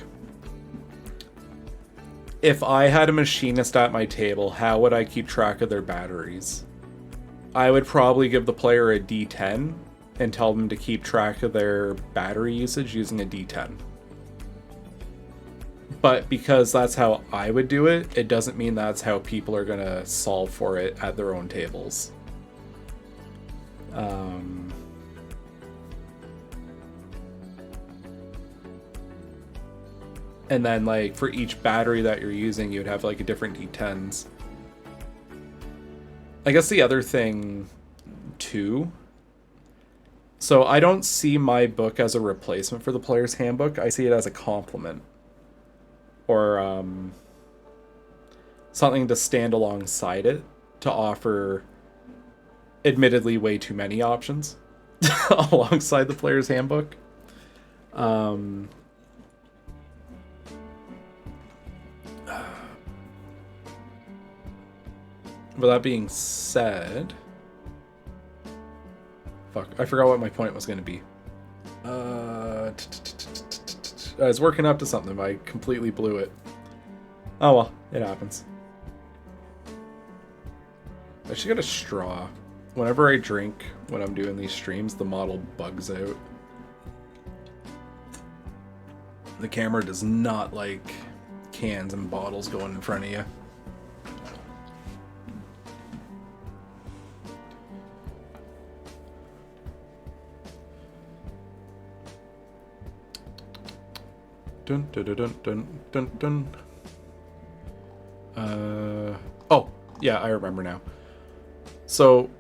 if I had a Machinist at my table, how would I keep track of their batteries? I would probably give the player a D10 and tell them to keep track of their battery usage using a D10. But because that's how I would do it, it doesn't mean that's how people are gonna solve for it at their own tables. And then, like, for each battery that you're using, you would have, like, a different D10s. I guess the other thing, too... So, I don't see my book as a replacement for the player's handbook. I see it as a complement. Or, something to stand alongside it to offer, admittedly, way too many options alongside the player's handbook. But that being said... Fuck, I forgot what my point was going to be. I was working up to something, but I completely blew it. Oh well, it happens. I should get a straw. Whenever I drink, when I'm doing these streams, the model bugs out. The camera does not like cans and bottles going in front of you. Dun, dun, dun, dun, dun, dun. Oh, yeah, I remember now. So,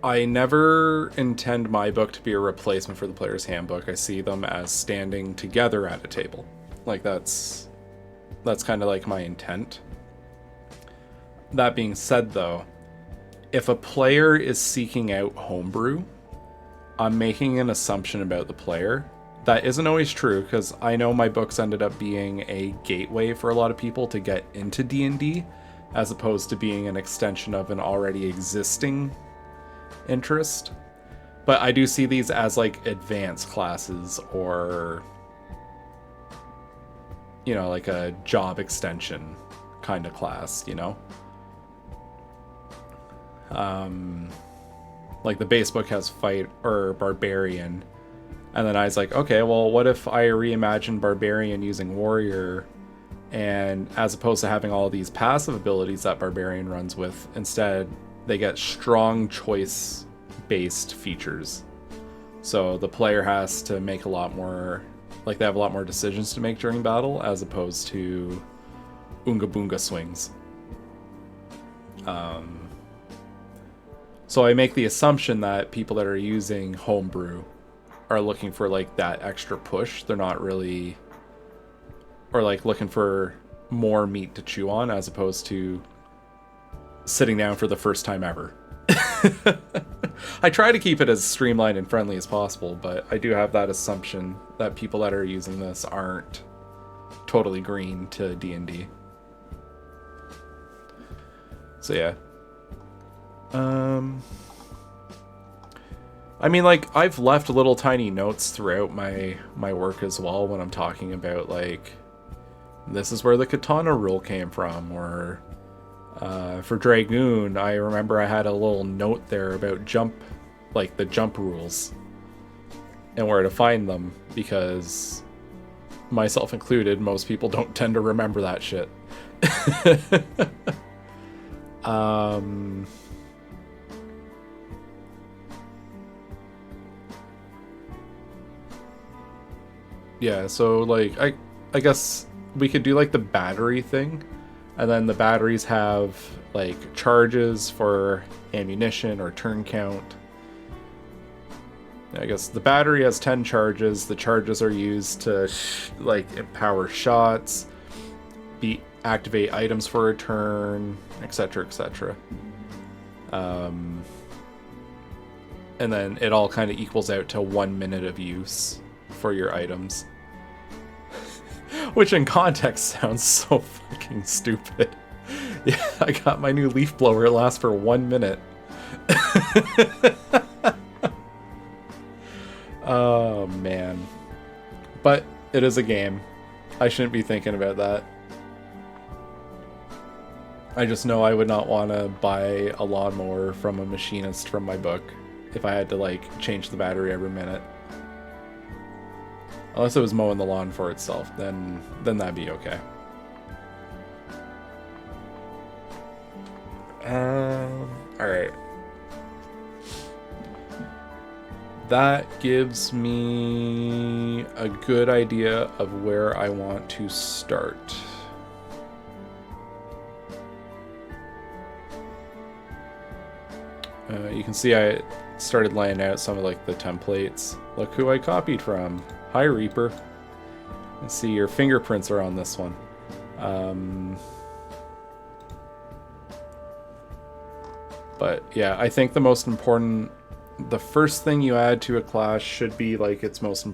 I never intend my book to be a replacement for the player's handbook. I see them as standing together at a table. Like that's kind of like my intent. That being said though, if a player is seeking out homebrew, I'm making an assumption about the player. That isn't always true, because I know my books ended up being a gateway for a lot of people to get into D&D, as opposed to being an extension of an already existing interest. But I do see these as like advanced classes, or you know, like a job extension kind of class, you know? Like the base book has fight or barbarian, and then I was like, okay, well, what if I reimagine barbarian using warrior, and as opposed to having all these passive abilities that barbarian runs with, instead they get strong choice based features. So the player has to make a lot more, like they have a lot more decisions to make during battle, as opposed to Oonga Boonga swings. So I make the assumption that people that are using homebrew are looking for like that extra push. They're not really, or like looking for more meat to chew on, as opposed to sitting down for the first time ever. I try to keep it as streamlined and friendly as possible, but I do have that assumption that people that are using this aren't totally green to D&D. So yeah. I mean, like, I've left little tiny notes throughout my work as well when I'm talking about, like, this is where the katana rule came from, or for Dragoon, I remember I had a little note there about jump, like the jump rules, and where to find them, because myself included, most people don't tend to remember that shit. Yeah, so like I guess we could do like the battery thing, and then the batteries have like charges for ammunition or turn count. I guess the battery has 10 charges. The charges are used to like empower shots, activate items for a turn, etc., etc. And then it all kind of equals out to 1 minute of use for your items. Which in context sounds so fucking stupid. Yeah, I got my new leaf blower. It lasts for 1 minute. Oh, man. But it is a game. I shouldn't be thinking about that. I just know I would not want to buy a lawnmower from a machinist from my book if I had to, like, change the battery every minute. Unless it was mowing the lawn for itself, then that'd be okay. Alright. That gives me a good idea of where I want to start. You can see I started laying out some of like the templates. Look who I copied from. Hi, Reaper. Let's see, your fingerprints are on this one. But yeah, I think the most important, the first thing you add to a class should be like its most,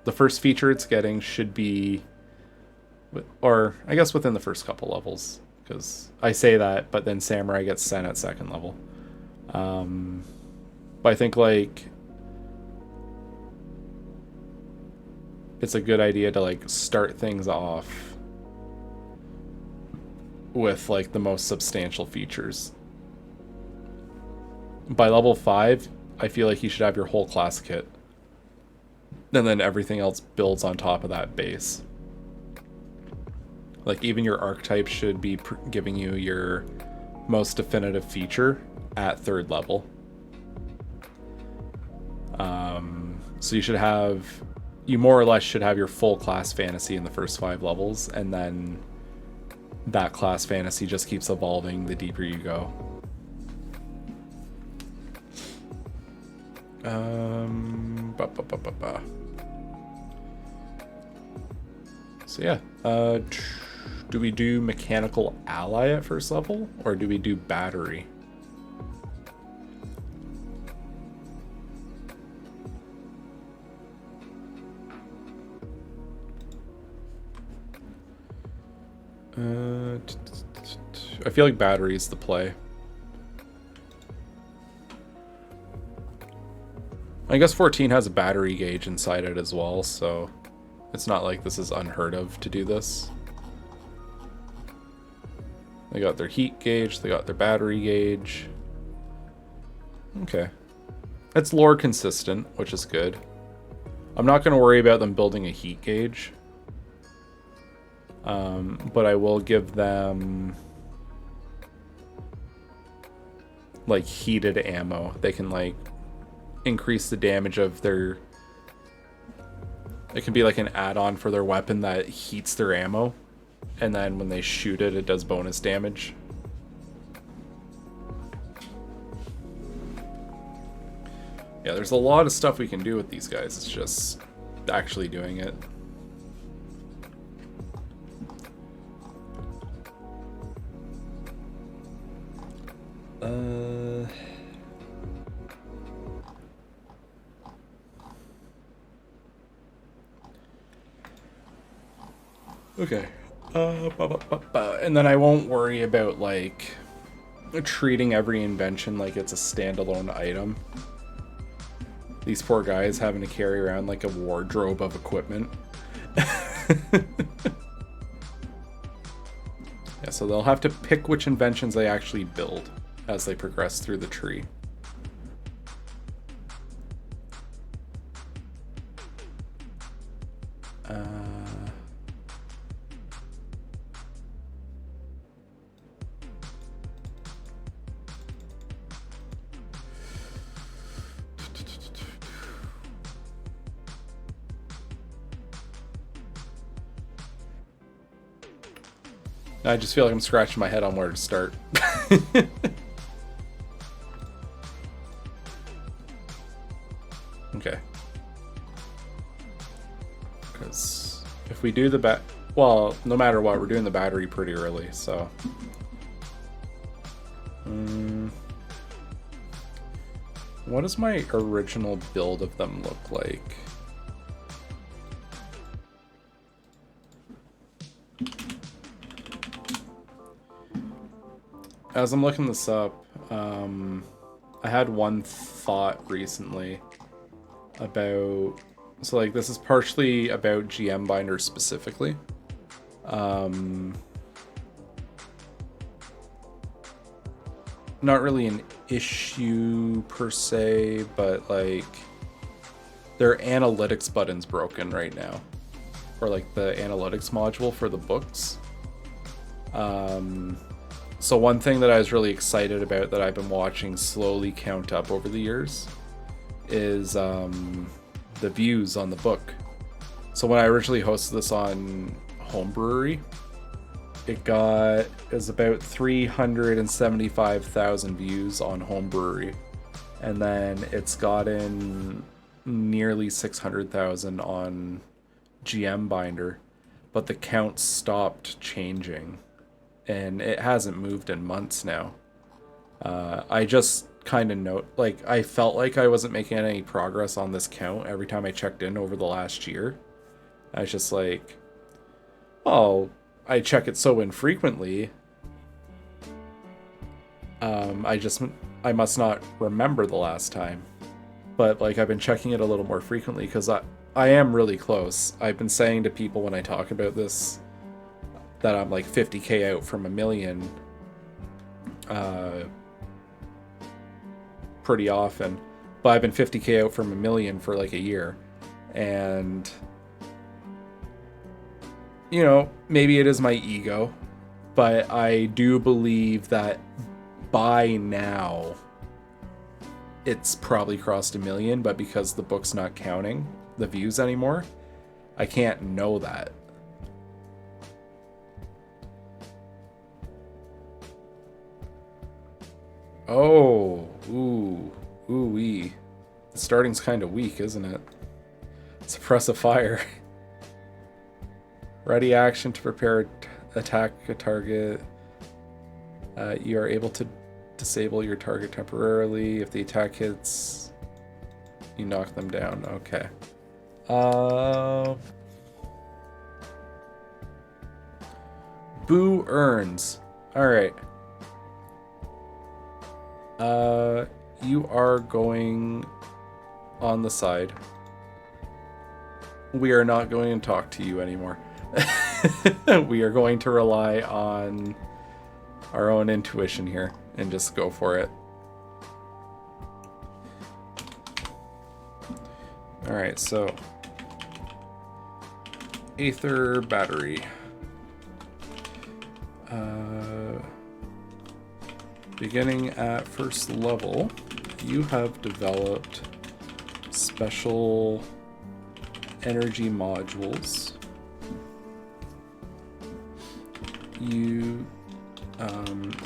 the first feature it's getting should be, or I guess within the first couple levels, because I say that, but then Samurai gets sent at second level. But I think like it's a good idea to like start things off with like the most substantial features. By level 5, I feel like you should have your whole class kit, and then everything else builds on top of that base. Like even your archetype should be giving you your most definitive feature at 3rd level. So you should have, you more or less should have your full class fantasy in the first 5 levels, and then that class fantasy just keeps evolving the deeper you go. Ba, ba, ba, ba, ba. So yeah, do we do mechanical ally at first level, or do we do battery? I feel like battery is the play. I guess 14 has a battery gauge inside it as well, so it's not like this is unheard of to do this. They got their heat gauge, they got their battery gauge. Okay. It's lore consistent, which is good. I'm not going to worry about them building a heat gauge. But I will give them like heated ammo. They can like increase the damage of their... It can be like an add-on for their weapon that heats their ammo. And then when they shoot it, it does bonus damage. Yeah, there's a lot of stuff we can do with these guys. It's just actually doing it. Okay. And then I won't worry about, like, treating every invention like it's a standalone item. These poor guys having to carry around, like, a wardrobe of equipment. Yeah, so they'll have to pick which inventions they actually build as they progress through the tree. I just feel like I'm scratching my head on where to start. Okay. Because if we do the well, no matter what, we're doing the battery pretty early, so... What does my original build of them look like? As I'm looking this up, I had one thought recently about... So, like, this is partially about GM binders specifically. Not really an issue per se, but, like, their analytics button's broken right now. Or, like, the analytics module for the books. So one thing that I was really excited about that I've been watching slowly count up over the years is the views on the book. So when I originally hosted this on Homebrewery, it was about 375,000 views on Homebrewery, and then it's gotten nearly 600,000 on GM Binder, but the count stopped changing. And it hasn't moved in months now. I just kind of like, I felt like I wasn't making any progress on this count every time I checked in over the last year. I was just like, oh, I check it so infrequently. I must not remember the last time. But, like, I've been checking it a little more frequently because I am really close. I've been saying to people when I talk about this that I'm like 50k out from 1 million pretty often, but I've been 50k out from 1 million for like a year, and you know, maybe it is my ego, but I do believe that by now it's probably crossed 1 million, but because the book's not counting the views anymore, I can't know that. Oh, ooh-wee. The starting's kind of weak, isn't it? Suppress a fire. Ready action to prepare attack a target. You are able to disable your target temporarily. If the attack hits, you knock them down. Okay. Boo earns. Alright. You are going on the side. We are not going to talk to you anymore. We are going to rely on our own intuition here and just go for it. Alright, so Aether Battery. Beginning at first level, you have developed special energy modules. You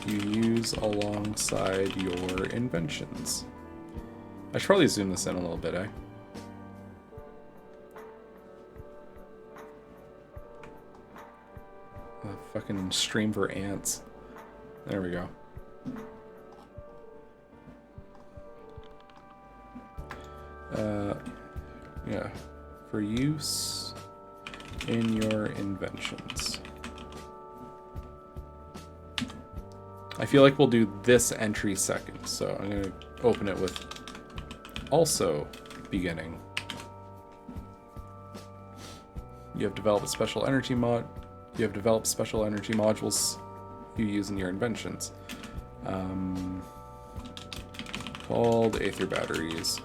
use alongside your inventions. I should probably zoom this in a little bit, eh? A fucking stream for ants. There we go. Yeah, for use in your inventions. I feel like we'll do this entry second, so I'm gonna open it with also beginning. You have developed special energy You have developed special energy modules you use in your inventions. Called Aether Batteries.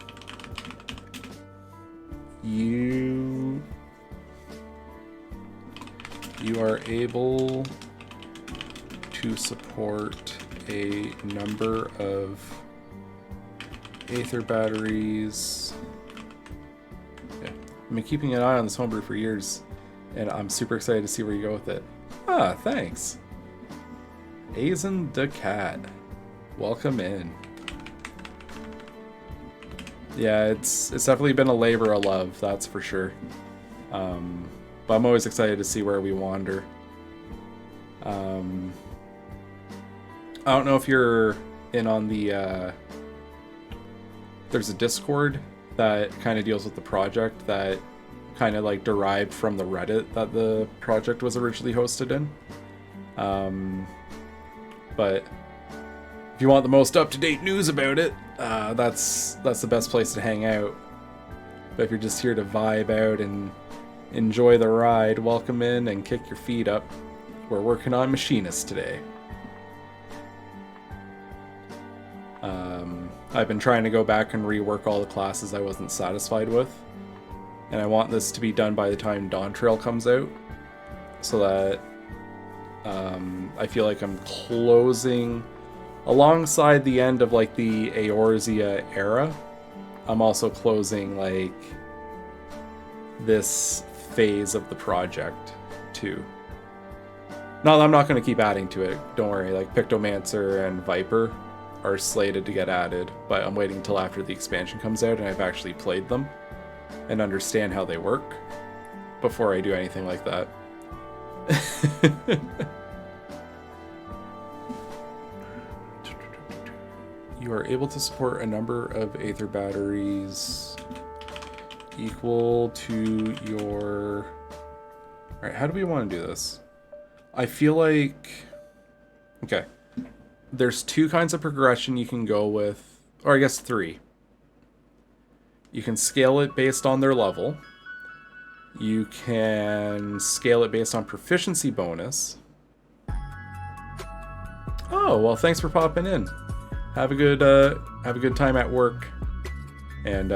You are able to support a number of Aether Batteries. Yeah. I've been keeping an eye on this homebrew for years, and I'm super excited to see where you go with it. Ah, thanks. Azen the Cat. Welcome in. Yeah, it's definitely been a labor of love, that's for sure. But I'm always excited to see where we wander. I don't know if you're in on the... there's a Discord that kind of deals with the project that kind of like derived from the Reddit that the project was originally hosted in. But if you want the most up-to-date news about it, that's the best place to hang out. But if you're just here to vibe out and enjoy the ride, welcome in and kick your feet up. We're working on Machinist today. I've been trying to go back and rework all the classes I wasn't satisfied with. And I want this to be done by the time Dawn Trail comes out. So that I feel like I'm closing alongside the end of like the Eorzea era. I'm also closing like this phase of the project too. No, I'm not going to keep adding to it. Don't worry. Like Pictomancer and Viper are slated to get added, but I'm waiting until after the expansion comes out and I've actually played them and understand how they work before I do anything like that. You are able to support a number of Aether Batteries equal to your... Alright, how do we want to do this? I feel like... Okay. There's two kinds of progression you can go with, or I guess three. You can scale it based on their level. You can scale it based on proficiency bonus. Oh, well, thanks for popping in. Have a good time at work. And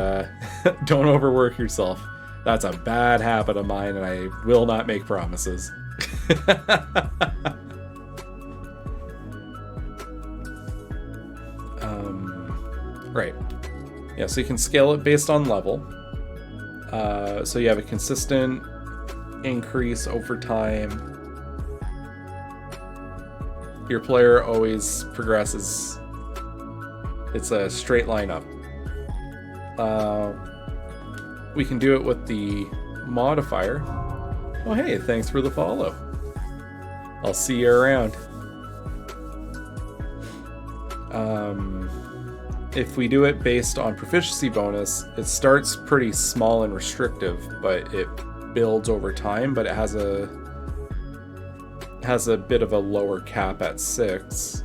don't overwork yourself. That's a bad habit of mine, and I will not make promises. Right. Yeah, so you can scale it based on level. So you have a consistent increase over time. Your player always progresses. It's a straight line up. We can do it with the modifier. Oh, hey, thanks for the follow. I'll see you around. If we do it based on proficiency bonus, it starts pretty small and restrictive, but it builds over time, but it has a bit of a lower cap at 6.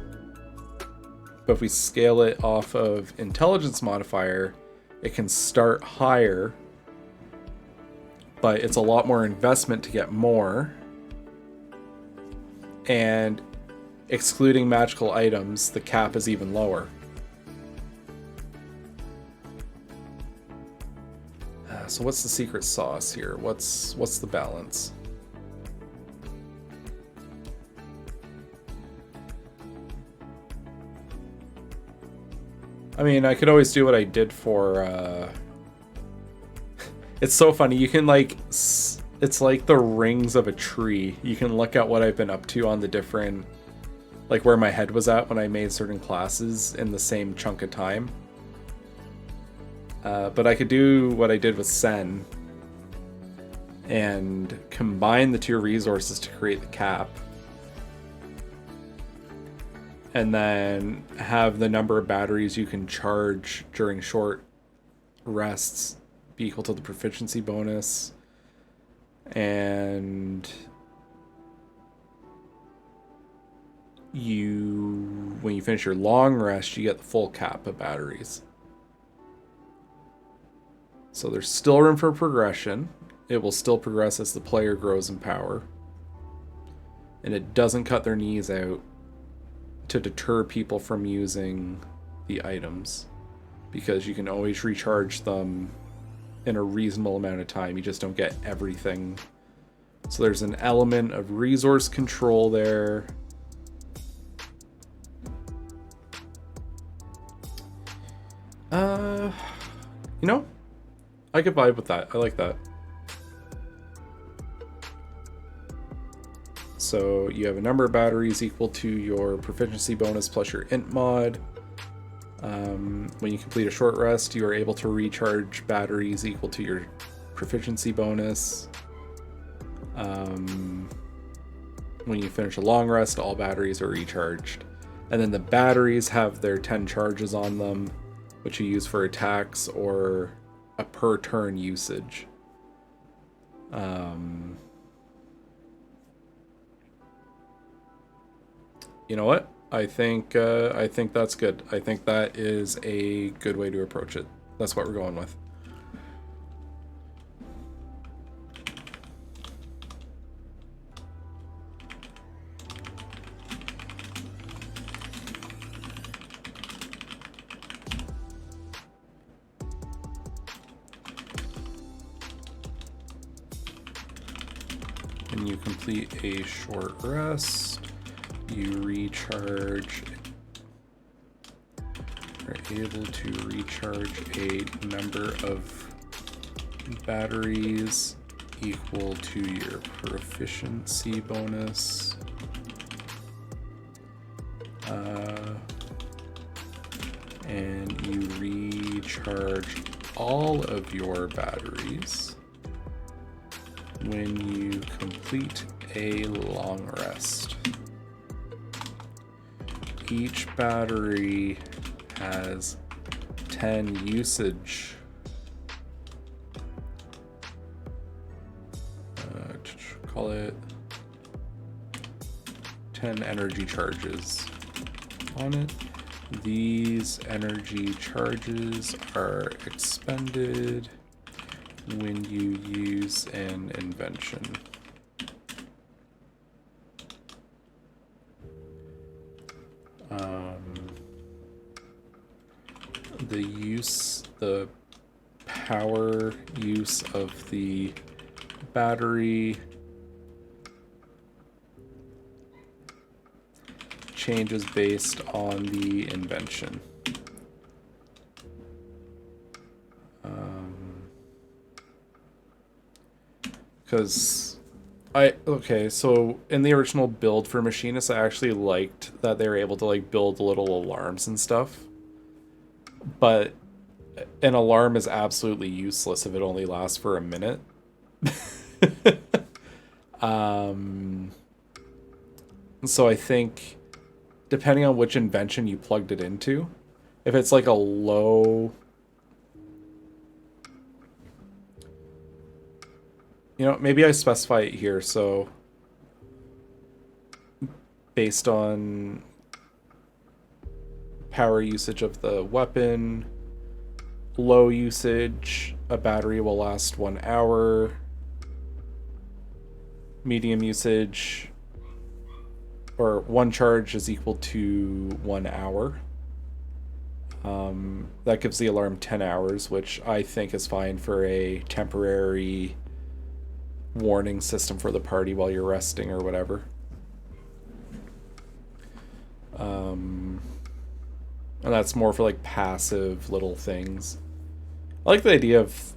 But if we scale it off of intelligence modifier, it can start higher, but it's a lot more investment to get more. And excluding magical items, the cap is even lower. So what's the secret sauce here? What's the balance? I mean, I could always do what I did for... It's so funny. You can, like... It's like the rings of a tree. You can look at what I've been up to on the different... Like, where my head was at when I made certain classes in the same chunk of time. But I could do what I did with Sen. And combine the 2 resources to create the cap. And then have the number of batteries you can charge during short rests be equal to the proficiency bonus. And when you finish your long rest, you get the full cap of batteries. So there's still room for progression. It will still progress as the player grows in power. And it doesn't cut their knees out to deter people from using the items, because you can always recharge them in a reasonable amount of time. You just don't get everything. So there's an element of resource control there. You know, I could vibe with that. I like that. So you have a number of batteries equal to your proficiency bonus plus your int mod. When you complete a short rest, you are able to recharge batteries equal to your proficiency bonus. When you finish a long rest, all batteries are recharged. And then the batteries have their 10 charges on them, which you use for attacks or a per turn usage. You know what? I think that's good. I think that is a good way to approach it. That's what we're going with. When you complete a short rest, you recharge, are able to recharge a number of batteries equal to your proficiency bonus. And you recharge all of your batteries when you complete a long rest. Each battery has 10 usage. Call it 10 energy charges on it. These energy charges are expended when you use an invention. The power use of the battery changes based on the invention. Because so in the original build for Machinist, I actually liked that they were able to like build little alarms and stuff. But an alarm is absolutely useless if it only lasts for a minute. So I think, depending on which invention you plugged it into, if it's like a low... You know, maybe I specify it here, so... Based on power usage of the weapon, low usage, a battery will last 1 hour. Medium usage, or one charge is equal to 1 hour. That gives the alarm 10 hours, which I think is fine for a temporary warning system for the party while you're resting or whatever. And that's more for like passive little things. I like the idea of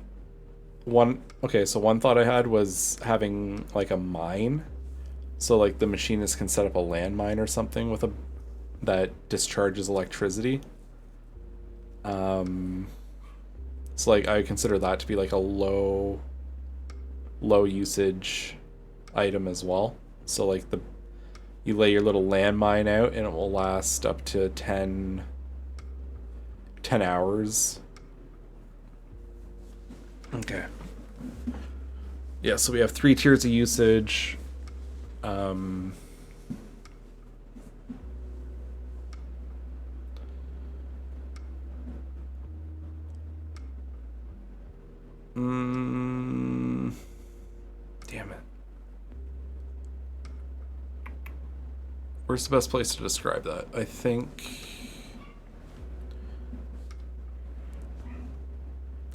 one thought I had was having like a mine. So like the machinist can set up a landmine or something with that discharges electricity. So like I consider that to be like a low usage item as well. So like you lay your little landmine out and it will last up to 10 hours. Okay. Yeah, so we have 3 tiers of usage. Damn it. Where's the best place to describe that? I think...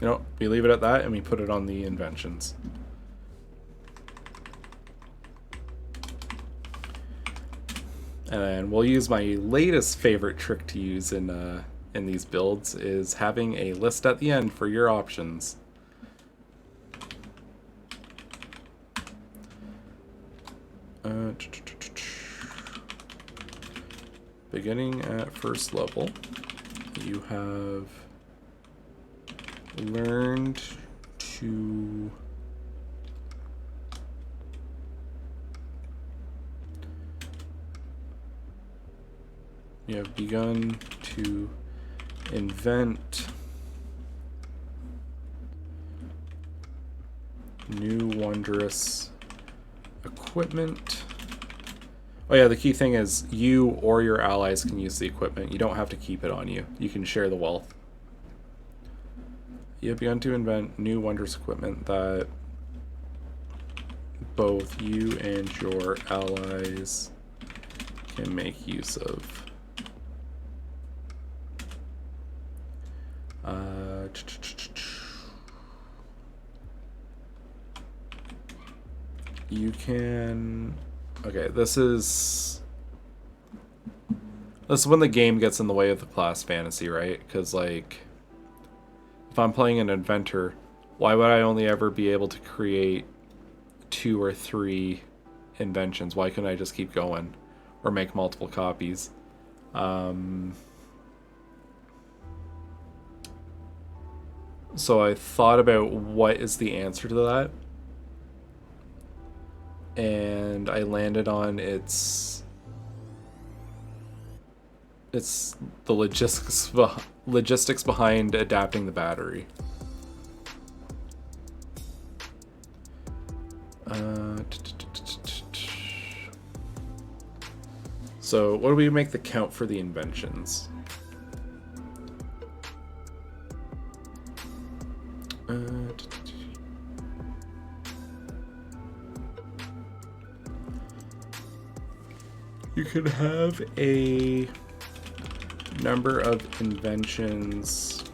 You know, we leave it at that and we put it on the inventions. And we'll use my latest favorite trick to use in these builds is having a list at the end for your options. Beginning at first level, you have learned to begun to invent new wondrous equipment. Oh yeah, the key thing is you or your allies can use the equipment. You don't have to keep it on you. You can share the wealth. You have begun to invent new wondrous equipment that both you and your allies can make use of. You can... Okay, this is when the game gets in the way of the class fantasy, right? Because, like, if I'm playing an inventor, why would I only ever be able to create 2 or 3 inventions? Why couldn't I just keep going or make multiple copies? So I thought about what is the answer to that, and I landed on it's the logistics behind adapting the battery. So what do we make the count for the inventions? You can have a number of inventions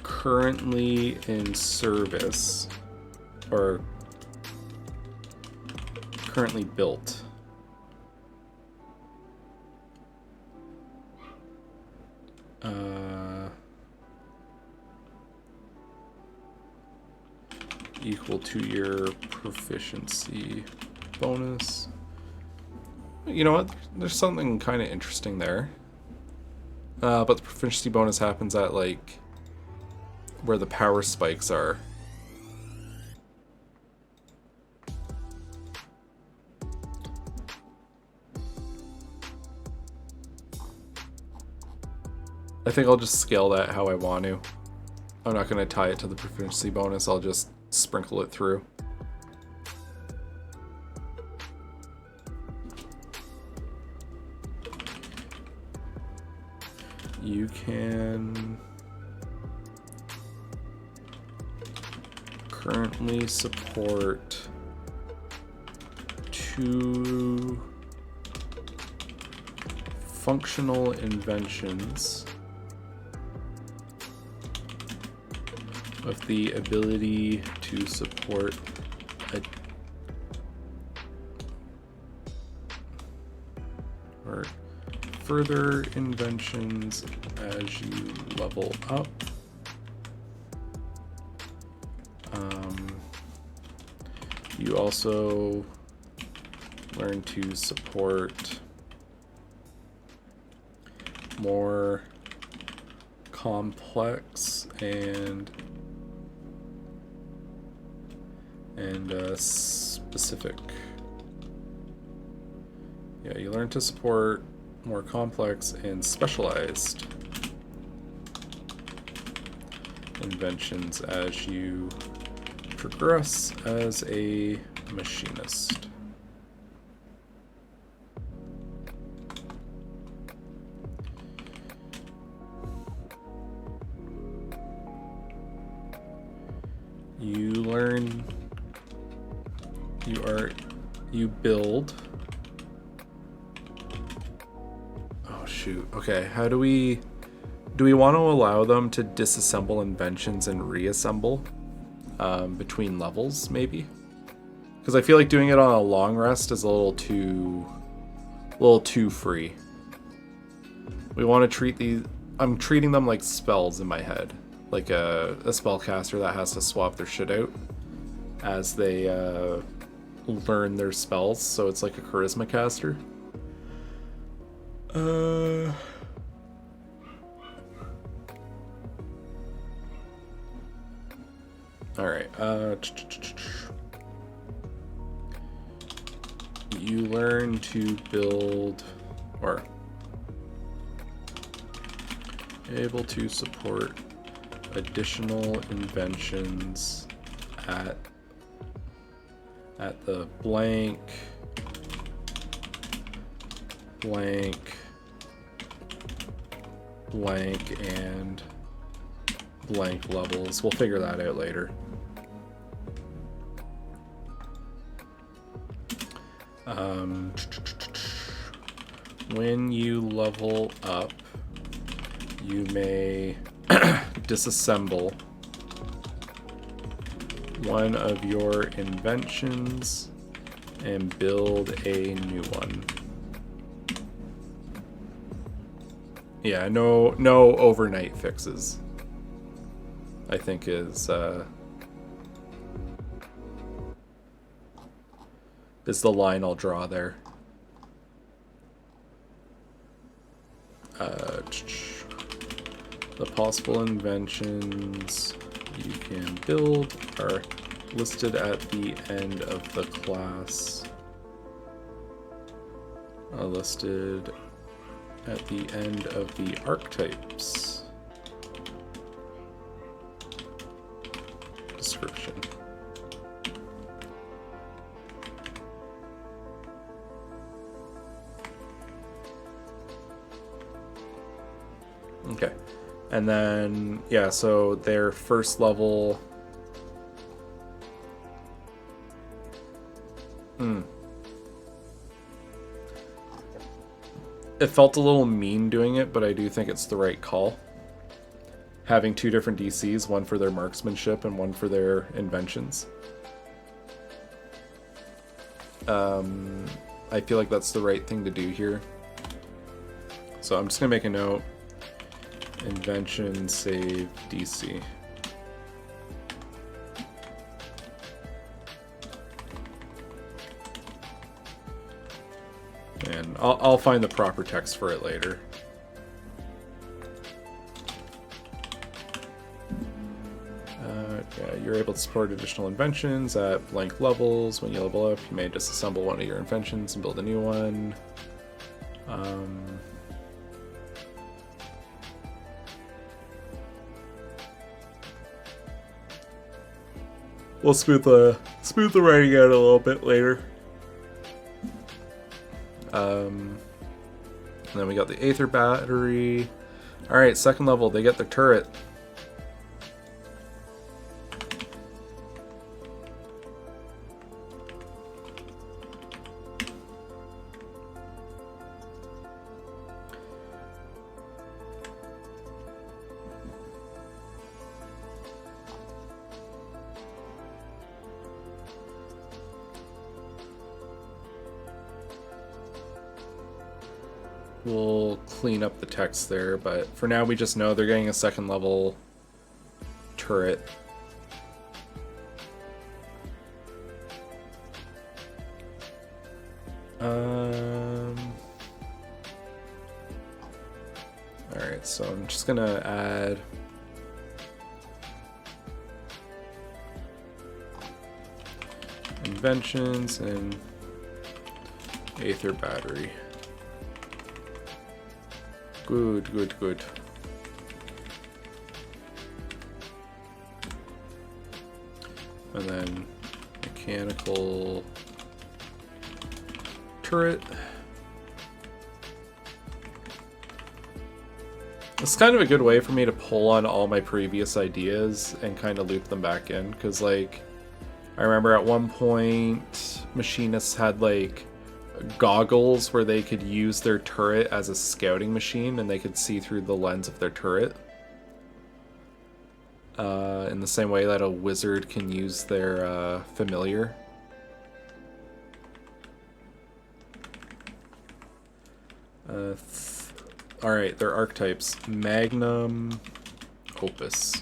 currently in service or currently built. Equal to your proficiency bonus. You know what? There's something kind of interesting there. But the proficiency bonus happens at, like, where the power spikes are. I think I'll just scale that how I want to. I'm not going to tie it to the proficiency bonus, I'll just sprinkle it through. You can currently support 2 functional inventions with the ability to support or further inventions as you level up. You also learn to support more complex and specific. Yeah, you learn to support more complex and specialized inventions as you progress as a machinist. You learn, you build. Oh shoot, okay, how do we want to allow them to disassemble inventions and reassemble between levels, maybe? Because I feel like doing it on a long rest is a little too free. We want to treat these, I'm treating them like spells in my head. Like a spellcaster that has to swap their shit out as they learn their spells, so it's like a charisma caster. Alright, you learn to build, or able to support additional inventions at the blank and blank levels. We'll figure that out later. When you level up, you may disassemble one of your inventions and build a new one. Yeah, no overnight fixes, I think is the line I'll draw there. The possible inventions you can build are listed at the end of the class. Listed at the end of the archetypes description. Okay. And then, yeah, so their first level... It felt a little mean doing it, but I do think it's the right call. Having 2 different DCs, one for their marksmanship and one for their inventions. I feel like that's the right thing to do here. So I'm just going to make a note. Invention save DC. And I'll find the proper text for it later. Yeah, you're able to support additional inventions at blank levels. When you level up, you may disassemble one of your inventions and build a new one. We'll smooth the writing out a little bit later. And then we got the Aether Battery. Alright, second level, they get their turret. We'll clean up the text there, but for now we just know they're getting a second level turret. Alright, so I'm just gonna add inventions and Aether Battery. Good, good, good. And then mechanical turret. It's kind of a good way for me to pull on all my previous ideas and kind of loop them back in, because like I remember at one point Machinists had like goggles where they could use their turret as a scouting machine and they could see through the lens of their turret. In the same way that a wizard can use their familiar. Alright, their archetypes. Magnum Opus.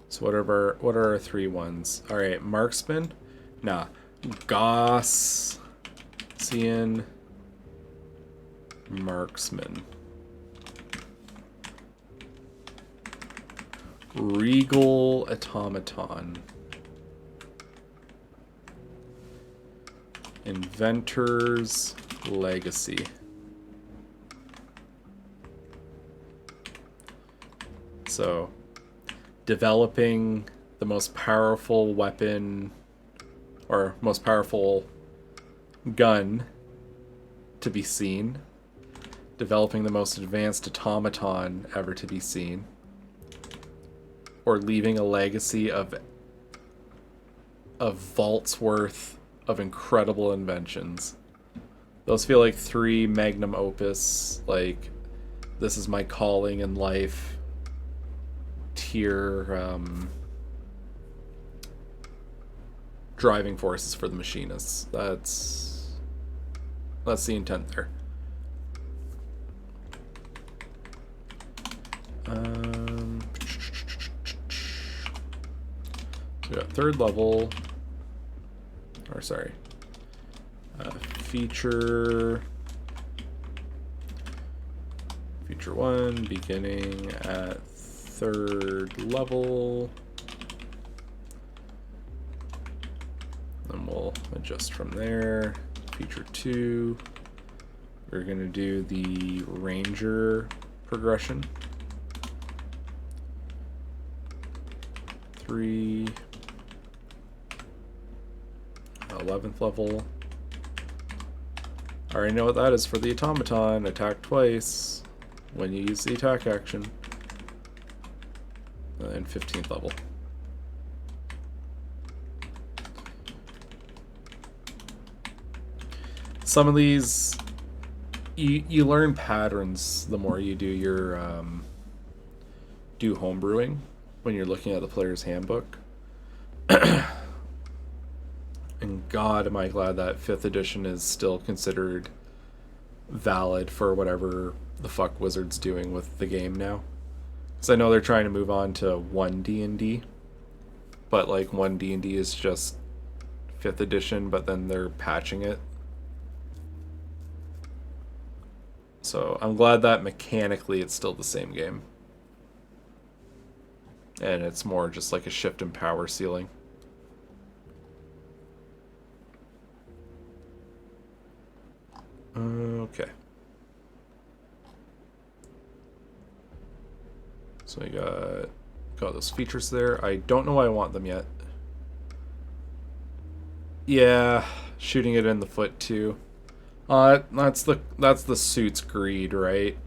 So what are our 3 ones? Alright, Marksman. Nah. Gaussian Marksman. Regal Automaton. Inventor's Legacy. So, developing the most powerful weapon or most powerful gun to be seen. Developing the most advanced automaton ever to be seen. Or leaving a legacy of vaults worth of incredible inventions. Those feel like 3 magnum opus, like, this is my calling in life tier driving forces for the Machinists. That's the intent there. So we got 3rd level, or sorry, feature 1 beginning at 3rd level. Then we'll adjust from there. Feature 2, we're going to do the Ranger progression. 3, 11th level. I already know what that is for the automaton. Attack twice when you use the attack action. And 15th level. Some of these, you learn patterns the more you do your do homebrewing when you're looking at the player's handbook. And God, am I glad that 5th edition is still considered valid for whatever the fuck Wizard's doing with the game now. Because I know they're trying to move on to 1 D&D, but like 1 D&D is just 5th edition, but then they're patching it. So I'm glad that mechanically it's still the same game. And it's more just like a shift in power ceiling. Okay. So we got those features there. I don't know why I want them yet. Yeah, shooting it in the foot too. That's the suit's greed, right?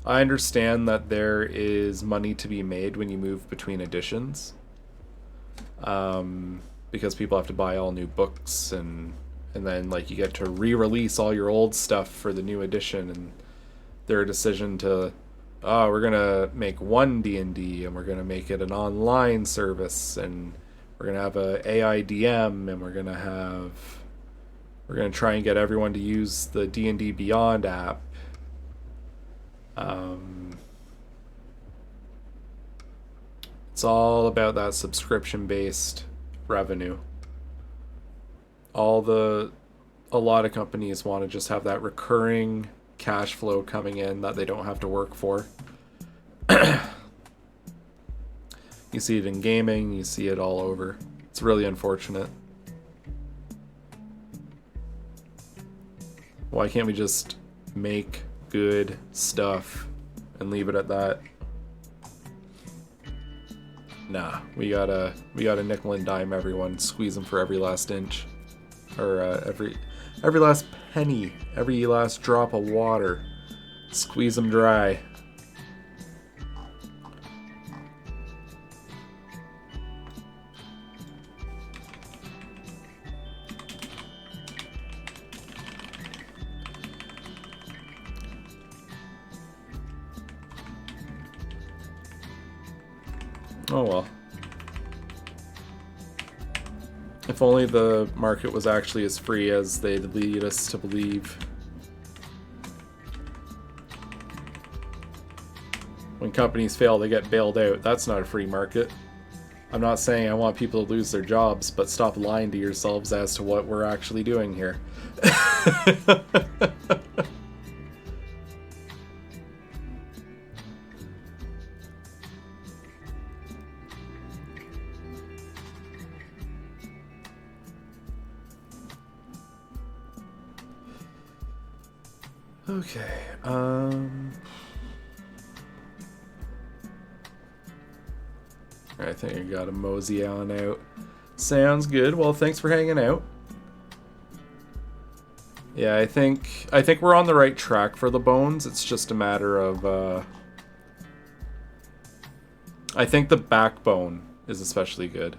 I understand that there is money to be made when you move between editions. Because people have to buy all new books and then like you get to re-release all your old stuff for the new edition, and their decision to we're gonna make one D&D and we're gonna make it an online service, and we're gonna have a AIDM, and we're gonna try and get everyone to use the D&D Beyond app. It's all about that subscription-based revenue. A lot of companies want to just have that recurring cash flow coming in that they don't have to work for. You see it in gaming, you see it all over. It's really unfortunate. Why can't we just make good stuff and leave it at that? Nah, we gotta nickel and dime everyone, squeeze them for every last inch, or every last penny, every last drop of water, squeeze them dry. Oh well. If only the market was actually as free as they lead us to believe. When companies fail, they get bailed out. That's not a free market. I'm not saying I want people to lose their jobs, but stop lying to yourselves as to what we're actually doing here. Okay, I think I gotta mosey on out. Sounds good. Well, thanks for hanging out. Yeah, I think we're on the right track for the bones. It's just a matter of I think the backbone is especially good.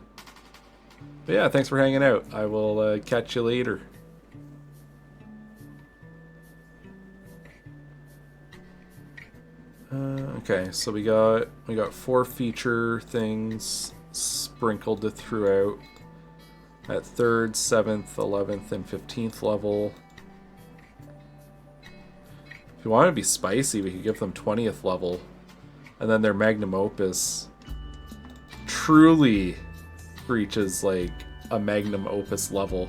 But yeah, thanks for hanging out. I will catch you later. Okay, so we got 4 feature things sprinkled throughout at 3rd, 7th, 11th, and 15th level. If we want to be spicy, we could give them 20th level, and then their magnum opus truly reaches like a magnum opus level.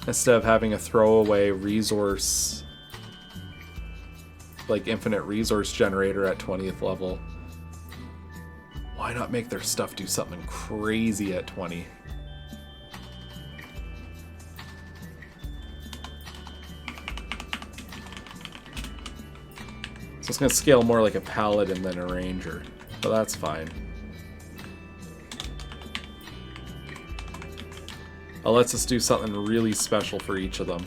Instead of having a throwaway resource, like infinite resource generator at 20th level. Why not make their stuff do something crazy at 20? So it's going to scale more like a paladin than a ranger, but that's fine. It lets us do something really special for each of them.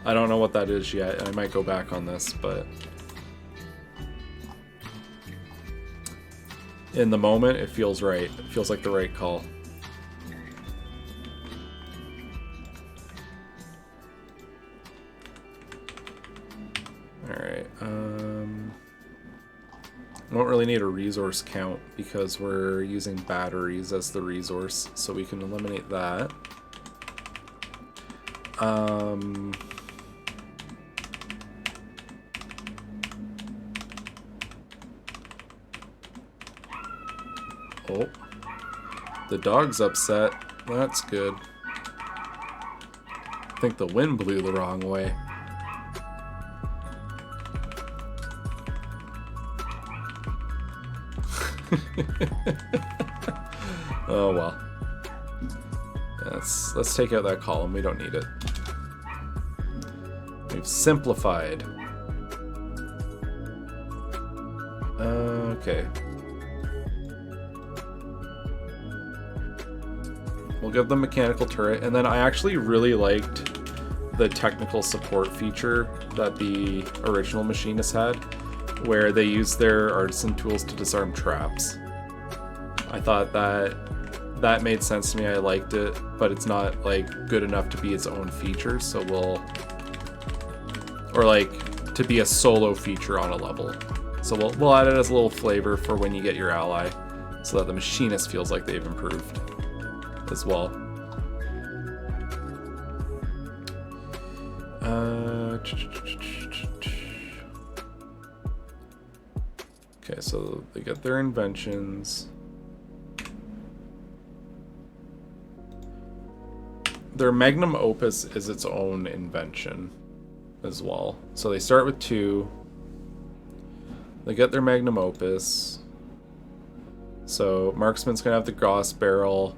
I don't know what that is yet, and I might go back on this, but in the moment, it feels right. It feels like the right call. Alright, I don't really need a resource count because we're using batteries as the resource, so we can eliminate that. Oh. The dog's upset. That's good. I think the wind blew the wrong way. Oh well. Let's take out that column. We don't need it. We've simplified. Okay. We'll give them mechanical turret, and then I actually really liked the technical support feature that the original Machinist had, where they used their artisan tools to disarm traps. I thought that made sense to me. I liked it, but it's not like good enough to be its own feature, so or like to be a solo feature on a level. So we'll add it as a little flavor for when you get your ally, so that the Machinist feels like they've improved as well. Okay, so they get their inventions. Their magnum opus is its own invention as well. So they start with 2. They get their magnum opus. So marksman's gonna have the Gauss barrel.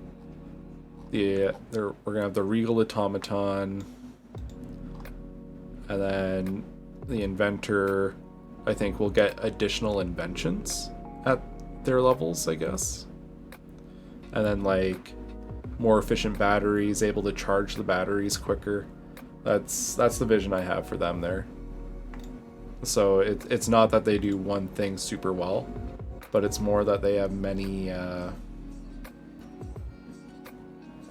We're gonna have the regal automaton, and then the inventor, I think, will get additional inventions at their levels, I guess. And then like more efficient batteries, able to charge the batteries quicker. That's the vision I have for them there. So it's not that they do one thing super well, but it's more that they have many a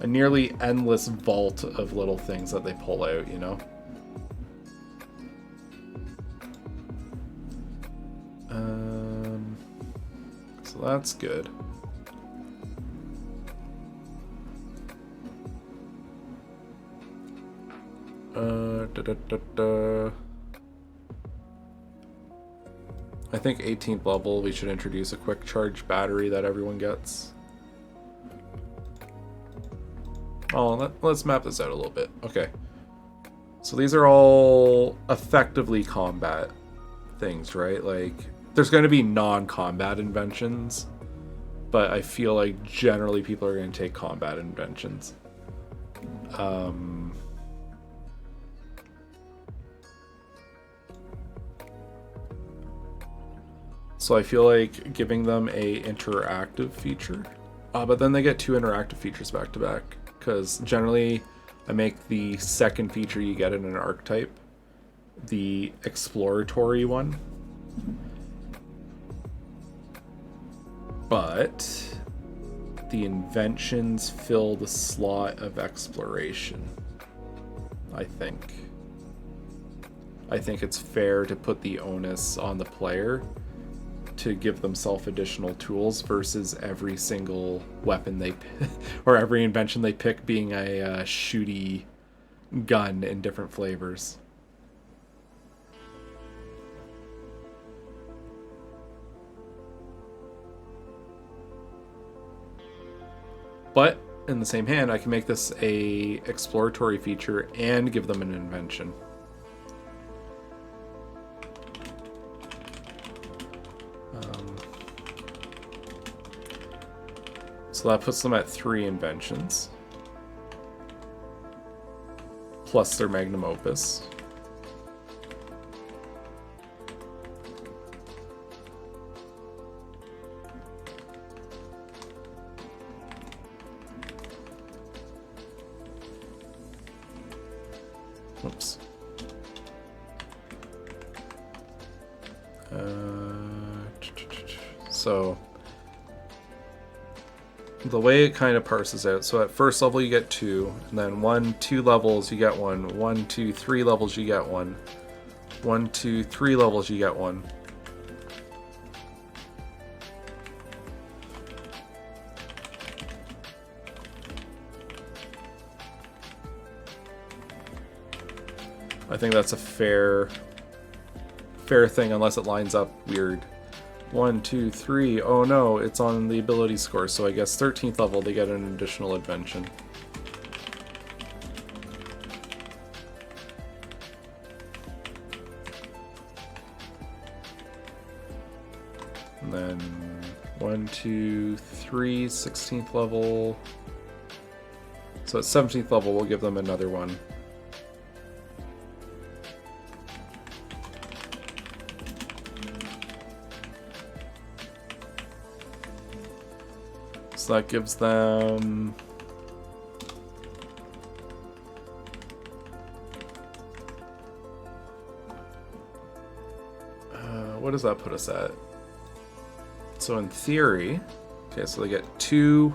nearly endless vault of little things that they pull out, you know? So that's good. I think 18th level we should introduce a quick charge battery that everyone gets. Oh, let's map this out a little bit. Okay. So these are all effectively combat things, right? Like, there's going to be non-combat inventions, but I feel like generally people are going to take combat inventions. So I feel like giving them a interactive feature, but then they get 2 interactive features back to back, because generally I make the second feature you get in an archetype the exploratory one, but the inventions fill the slot of exploration. I think it's fair to put the onus on the player to give themselves additional tools versus every single weapon they or every invention they pick being a shooty gun in different flavors. But in the same hand, I can make this a exploratory feature and give them an invention. So that puts them at 3 inventions, plus their magnum opus. Oops. So the way it kind of parses out, so at first level you get 2, and then 1, 2 levels you get 1, 1, 2, 3 levels you get 1, 1, 2, 3 levels you get 1. I think that's a fair thing, unless it lines up weird. 1, 2, 3. Oh no, it's on the ability score, so I guess 13th level they get an additional invention. And then 1, 2, 3, 16th level. So at 17th level we'll give them another one. So that gives them... what does that put us at? So in theory... Okay, so they get 2,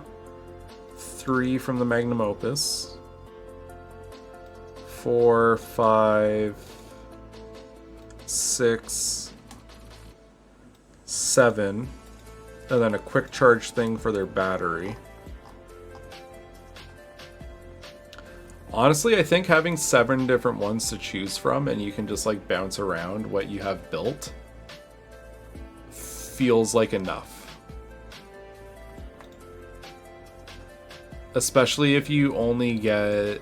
3 from the Magnum Opus. 4, 5, 6, 7... And then a quick charge thing for their battery. Honestly, I think having 7 different ones to choose from and you can just like bounce around what you have built feels like enough. Especially if you only get...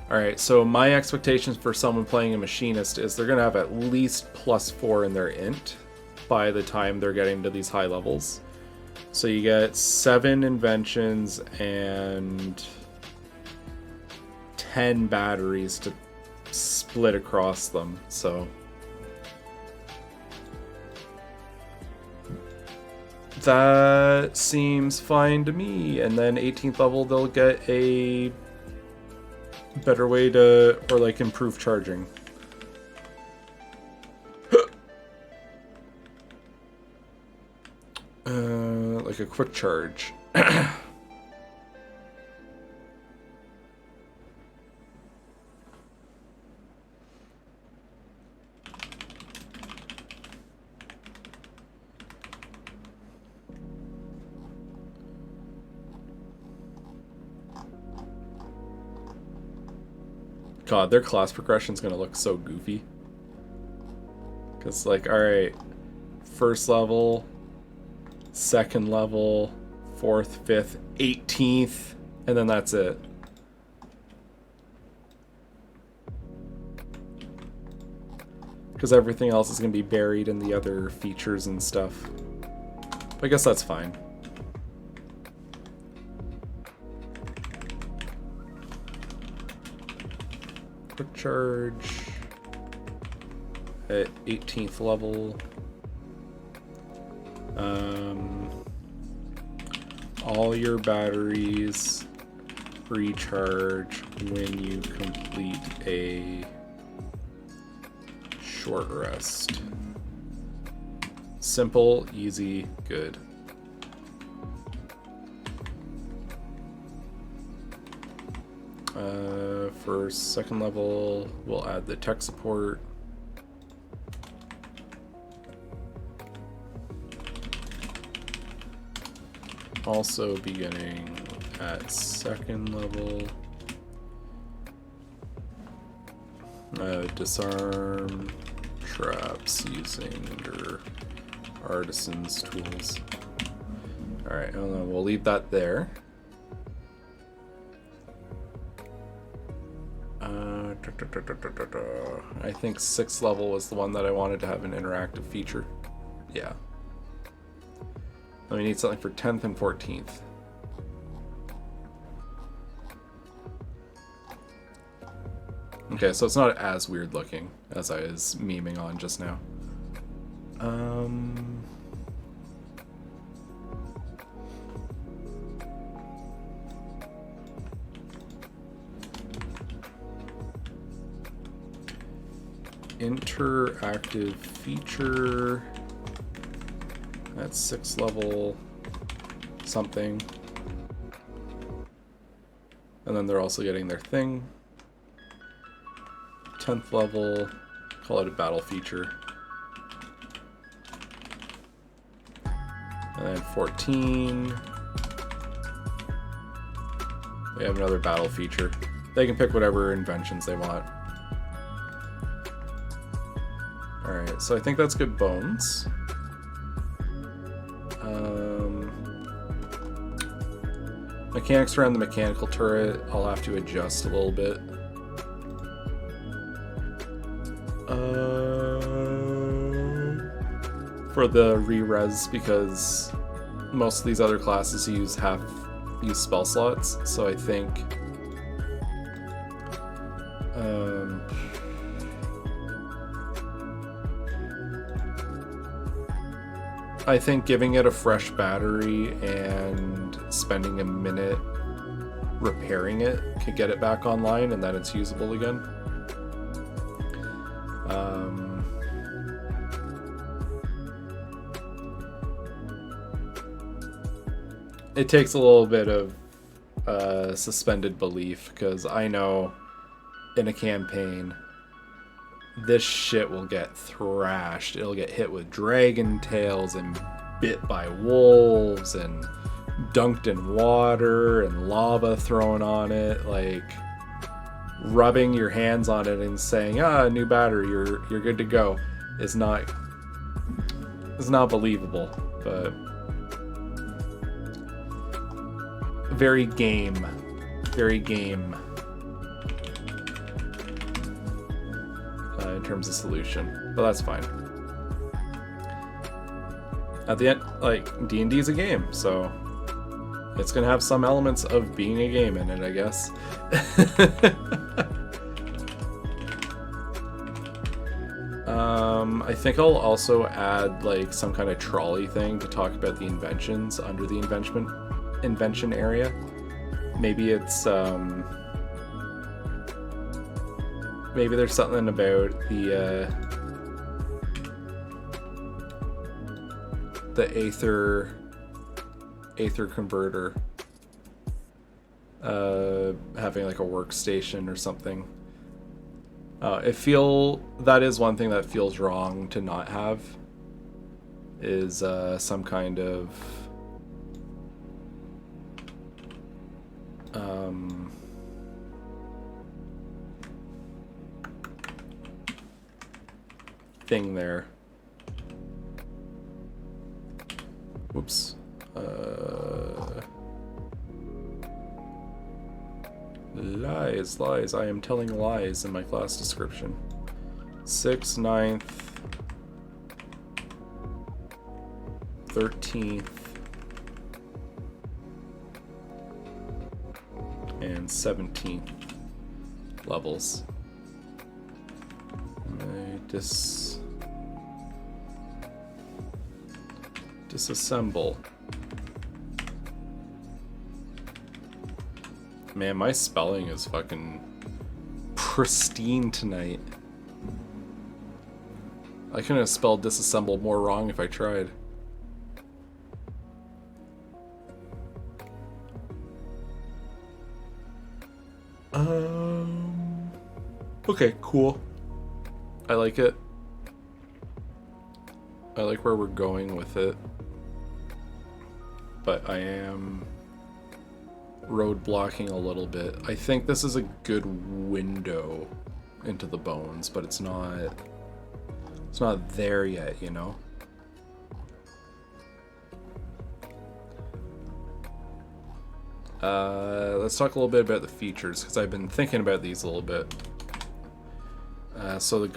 Alright, so my expectations for someone playing a Machinist is they're going to have at least +4 in their int by the time they're getting to these high levels. So you get 7 inventions and 10 batteries to split across them. So that seems fine to me. And then 18th level they'll get a better way to, or like improve charging. Like a quick charge. God, their class progression is going to look so goofy. Because, like, alright, first level, second level, 4th, 5th, 18th, and then that's it. Because everything else is going to be buried in the other features and stuff. But I guess that's fine. Quick charge at 18th level. All your batteries recharge when you complete a short rest. Simple, easy, good. For second level, we'll add the tech support. Also beginning at second level. Disarm traps using your artisan's tools. Alright, we'll leave that there. I think 6th level was the one that I wanted to have an interactive feature. Yeah. We need something for 10th and 14th. Okay, so it's not as weird looking as I was memeing on just now. Interactive feature. That's 6th level something. And then they're also getting their thing. 10th level, call it a battle feature. And then 14. They have another battle feature. They can pick whatever inventions they want. Alright, so I think that's good bones. Mechanics around the mechanical turret, I'll have to adjust a little bit. For the re-res, because most of these other classes use spell slots, so I think giving it a fresh battery and spending a minute repairing it could get it back online, and then it's usable again. It takes a little bit of suspended belief, because I know in a campaign this shit will get thrashed. It'll get hit with dragon tails and bit by wolves and dunked in water and lava thrown on it. Like, rubbing your hands on it and saying, new battery, you're good to go, is not believable. But very game in terms of solution, but that's fine. At the end, like, D&D is a game, so it's gonna have some elements of being a game in it, I guess. I think I'll also add like some kind of trolley thing to talk about the inventions under the invention area. Maybe it's maybe there's something about the aether converter having like a workstation or something. That is one thing that feels wrong to not have, is some kind of thing there. Whoops. Lies. I am telling lies in my class description. 6th, 9th, 13th, and 17th levels. Disassemble. Man, my spelling is fucking pristine tonight. I couldn't have spelled disassemble more wrong if I tried. Okay, cool. I like it. I like where we're going with it. But I am roadblocking a little bit. I think this is a good window into the bones, but it's not there yet, you know? Let's talk a little bit about the features, because I've been thinking about these a little bit. So the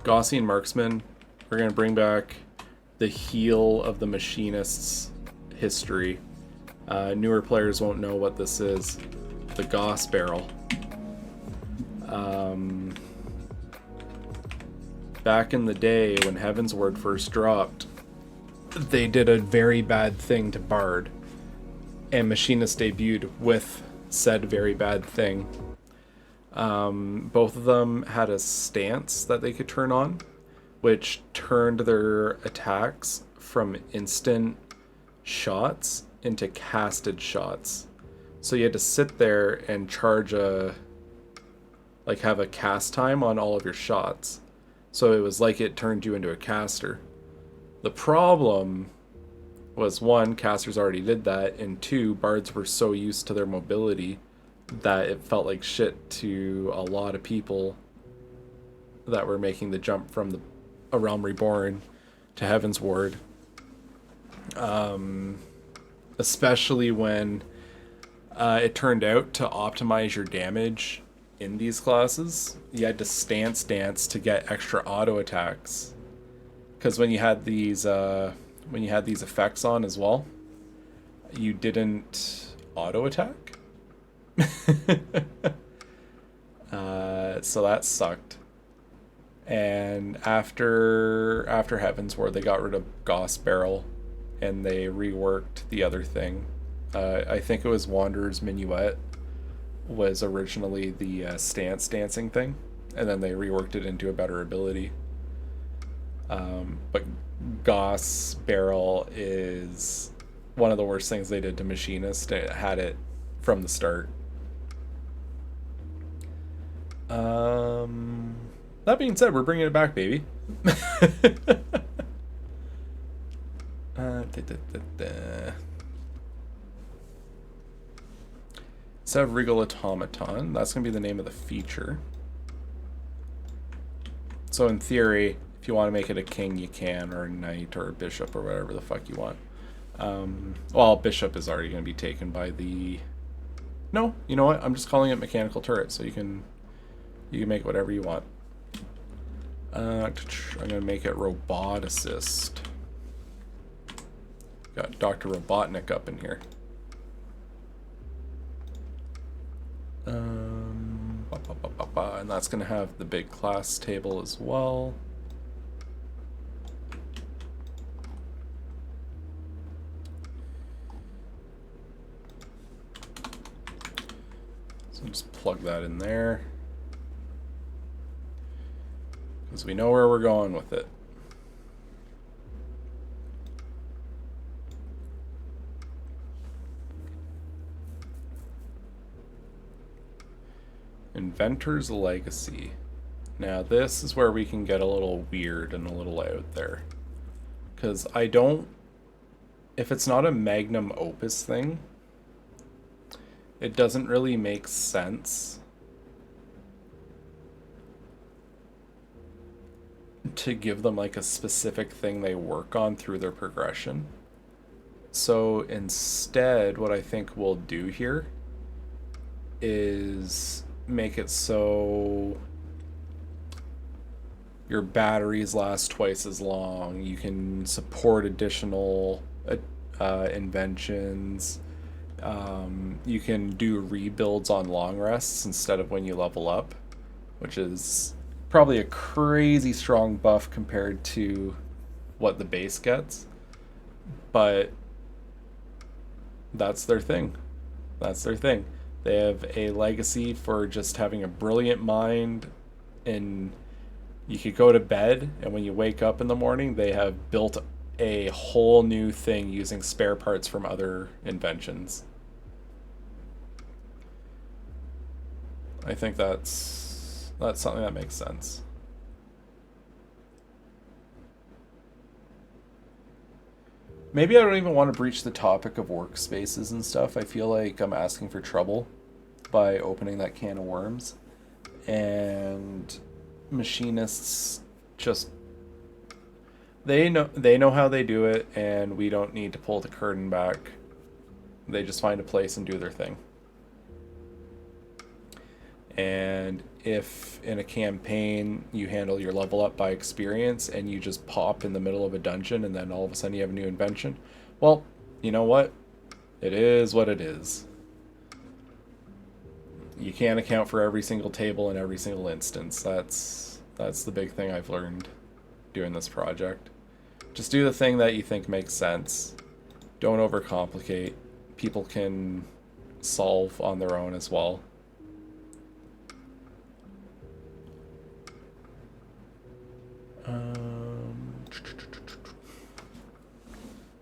Gaussian Marksman, we're going to bring back the heel of the Machinist's history. Newer players won't know what this is. The Gauss barrel. Back in the day when Heaven's Word first dropped, they did a very bad thing to Bard, and Machinist debuted with said very bad thing. Both of them had a stance that they could turn on, which turned their attacks from instant shots into casted shots. So you had to sit there and charge have a cast time on all of your shots. So it was like it turned you into a caster. The problem was, 1, casters already did that, and 2, bards were so used to their mobility that it felt like shit to a lot of people that were making the jump from A Realm Reborn to Heaven's Ward. especially when it turned out to optimize your damage in these classes. You had to stance dance to get extra auto attacks, because when you had these effects on as well, you didn't auto attack. So that sucked. And after Heaven's Ward, they got rid of Goss Barrel, and they reworked the other thing. I think it was Wanderer's Minuet was originally the stance dancing thing, and then they reworked it into a better ability. But Goss Barrel is one of the worst things they did to Machinist. It had it from the start. That being said, we're bringing it back, baby. Instead of Regal Automaton, that's going to be the name of the feature. So in theory, if you want to make it a king, you can, or a knight, or a bishop, or whatever the fuck you want. Well, bishop is already going to be taken by the... No, you know what? I'm just calling it mechanical turret, so you can make whatever you want. I'm going to make it roboticist. Got Dr. Robotnik up in here. And that's going to have the big class table as well. So just plug that in there, because we know where we're going with it. Inventor's Legacy. Now this is where we can get a little weird and a little out there, because if it's not a magnum opus thing, it doesn't really make sense to give them like a specific thing they work on through their progression. So instead, what I think we'll do here is make it so your batteries last twice as long. You can support additional inventions. You can do rebuilds on long rests instead of when you level up, which is probably a crazy strong buff compared to what the base gets. But that's their thing. That's their thing. They have a legacy for just having a brilliant mind, and you could go to bed, and when you wake up in the morning, they have built a whole new thing using spare parts from other inventions. I think that's something that makes sense. Maybe I don't even want to breach the topic of workspaces and stuff. I feel like I'm asking for trouble by opening that can of worms. And Machinists just... They know how they do it, and we don't need to pull the curtain back. They just find a place and do their thing. And if in a campaign you handle your level up by experience and you just pop in the middle of a dungeon and then all of a sudden you have a new invention, well, you know what? It is what it is. You can't account for every single table in every single instance. That's the big thing I've learned doing this project. Just do the thing that you think makes sense. Don't overcomplicate. People can solve on their own as well.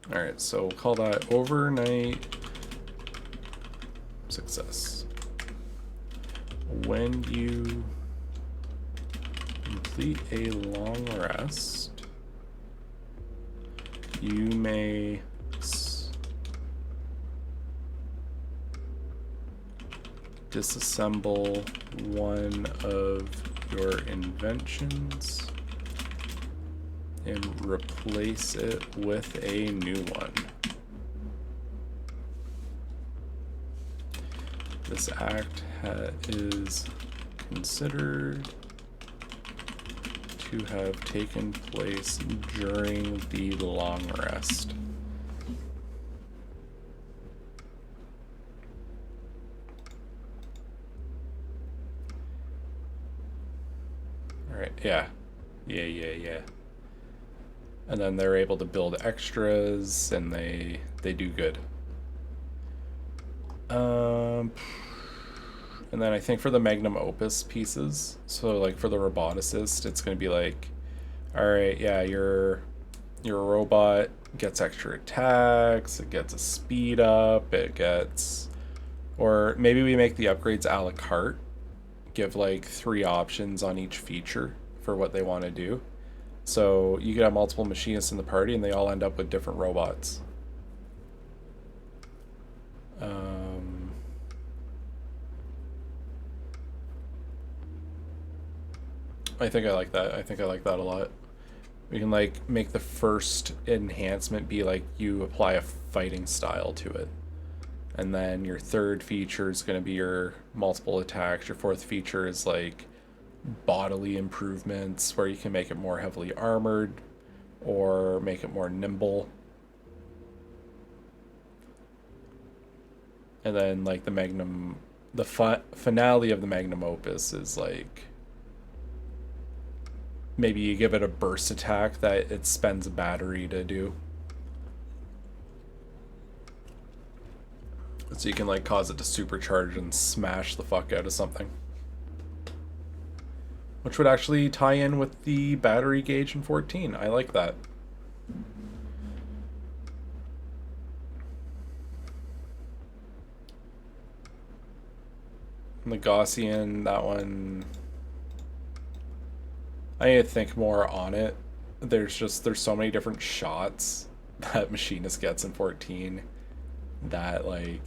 Alright, so we'll call that overnight success. When you complete a long rest, you may disassemble one of your inventions and replace it with a new one. This act is considered to have taken place during the long rest. Alright, yeah. Yeah. And then they're able to build extras, and they do good. And then I think for the magnum opus pieces, so like for the roboticist, it's going to be like, all right, yeah, your robot gets extra attacks, it gets a speed up, it gets, or maybe we make the upgrades a la carte, give like 3 options on each feature for what they want to do. So you could have multiple machinists in the party and they all end up with different robots. I think I like that. I think I like that a lot. We can like make the first enhancement be like you apply a fighting style to it. And then your third feature is going to be your multiple attacks. Your fourth feature is like bodily improvements where you can make it more heavily armored or make it more nimble. And then like the magnum, the finale of the magnum opus is like maybe you give it a burst attack that it spends a battery to do. So you can like cause it to supercharge and smash the fuck out of something. Which would actually tie in with the battery gauge in 14. I like that. And the Gaussian, that one, I need to think more on it. There's so many different shots that Machinist gets in 14 that like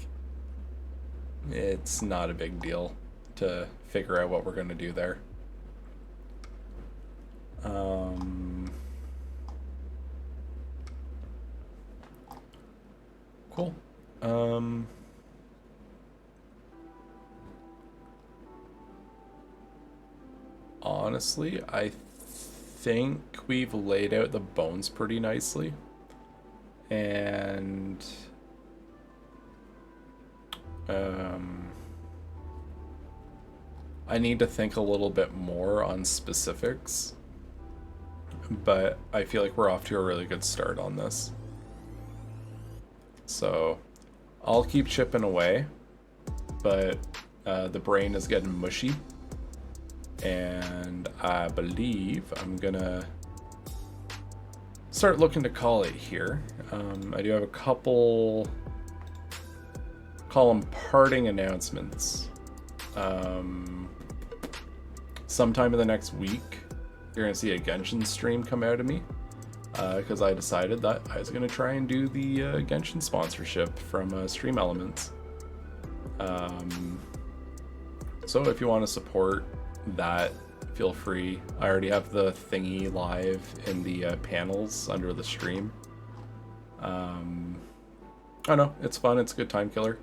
it's not a big deal to figure out what we're gonna do there. Cool. Honestly, I think we've laid out the bones pretty nicely. And I need to think a little bit more on specifics, but I feel like we're off to a really good start on this. So I'll keep chipping away, but the brain is getting mushy. And I believe I'm gonna start looking to call it here. I do have a couple, call them parting announcements. Sometime in the next week, you're gonna see a Genshin stream come out of me, because I decided that I was gonna try and do the Genshin sponsorship from Stream Elements. So if you want to support that, feel free. I already have the thingy live in the panels under the stream. I don't know, it's fun, it's a good time killer.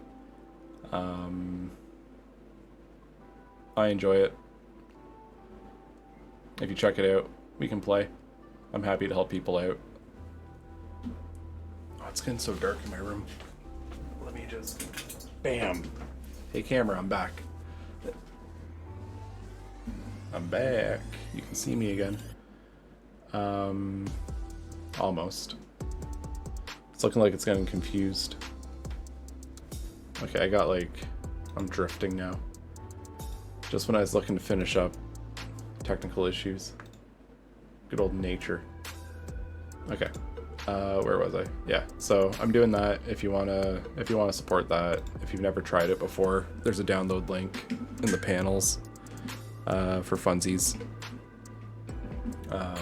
I enjoy it. If you check it out, we can play. I'm happy to help people out. Oh, it's getting so dark in my room. Let me just... Bam! Hey camera, I'm back. I'm back. You can see me again. Almost. It's looking like it's getting confused. Okay, I got like... I'm drifting now. Just when I was looking to finish up. Technical issues. Good old nature. Okay. Where was I? Yeah, so I'm doing that. If you wanna support that, if you've never tried it before, there's a download link in the panels for funsies. I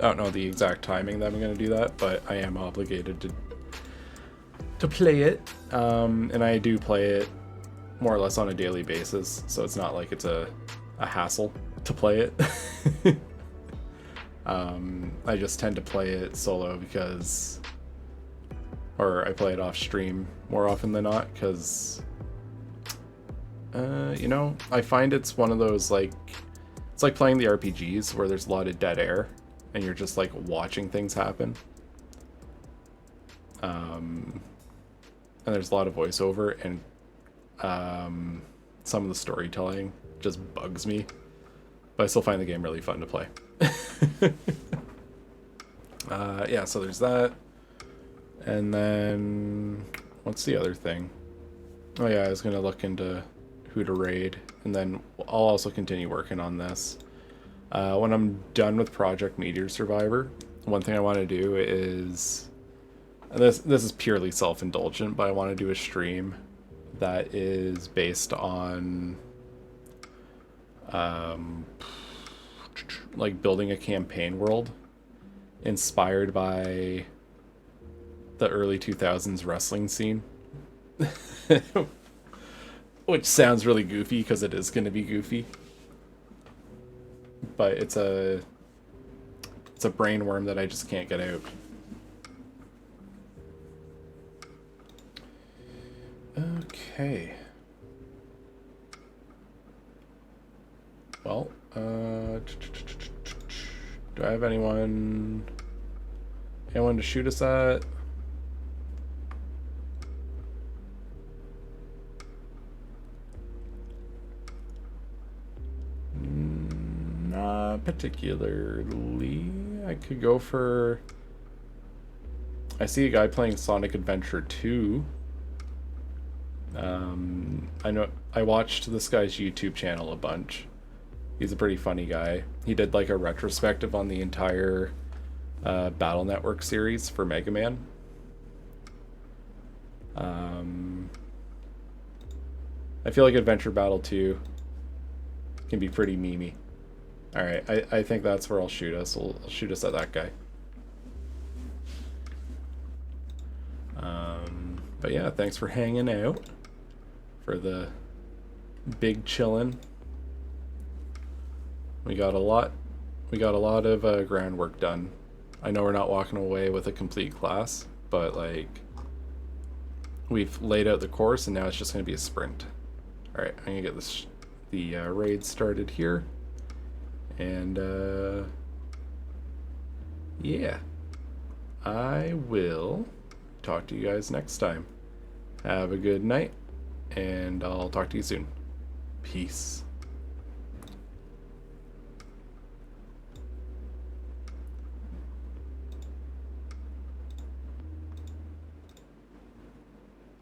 don't know the exact timing that I'm gonna do that, but I am obligated to play it, and I do play it more or less on a daily basis, so it's not like it's a hassle to play it. I just tend to play it solo because, or I play it off stream more often than not because You know, I find it's one of those, like, it's like playing the RPGs where there's a lot of dead air and you're just like watching things happen. And there's a lot of voiceover, and some of the storytelling just bugs me, but I still find the game really fun to play. Yeah, so there's that. And then what's the other thing? Oh yeah, I was gonna look into who to raid, and then I'll also continue working on this. When I'm done with Project Meteor Survivor, one thing I want to do is, this is purely self-indulgent, but I want to do a stream that is based on like building a campaign world inspired by the early 2000s wrestling scene. Which sounds really goofy because it is going to be goofy. But it's a brain worm that I just can't get out. Okay. Well, do I have anyone to shoot us at? Not particularly. I could go for... I see a guy playing Sonic Adventure 2. I know I watched this guy's YouTube channel a bunch. He's a pretty funny guy. He did like a retrospective on the entire Battle Network series for Mega Man. I feel like Adventure Battle 2 can be pretty memey. Alright, I think that's where I'll shoot us. I'll shoot us at that guy. But yeah, thanks for hanging out for the big chillin'. We got a lot of groundwork done. I know we're not walking away with a complete class, but like we've laid out the course, and now it's just going to be a sprint. All right, I'm gonna get the raid started here, and yeah, I will talk to you guys next time. Have a good night, and I'll talk to you soon. Peace.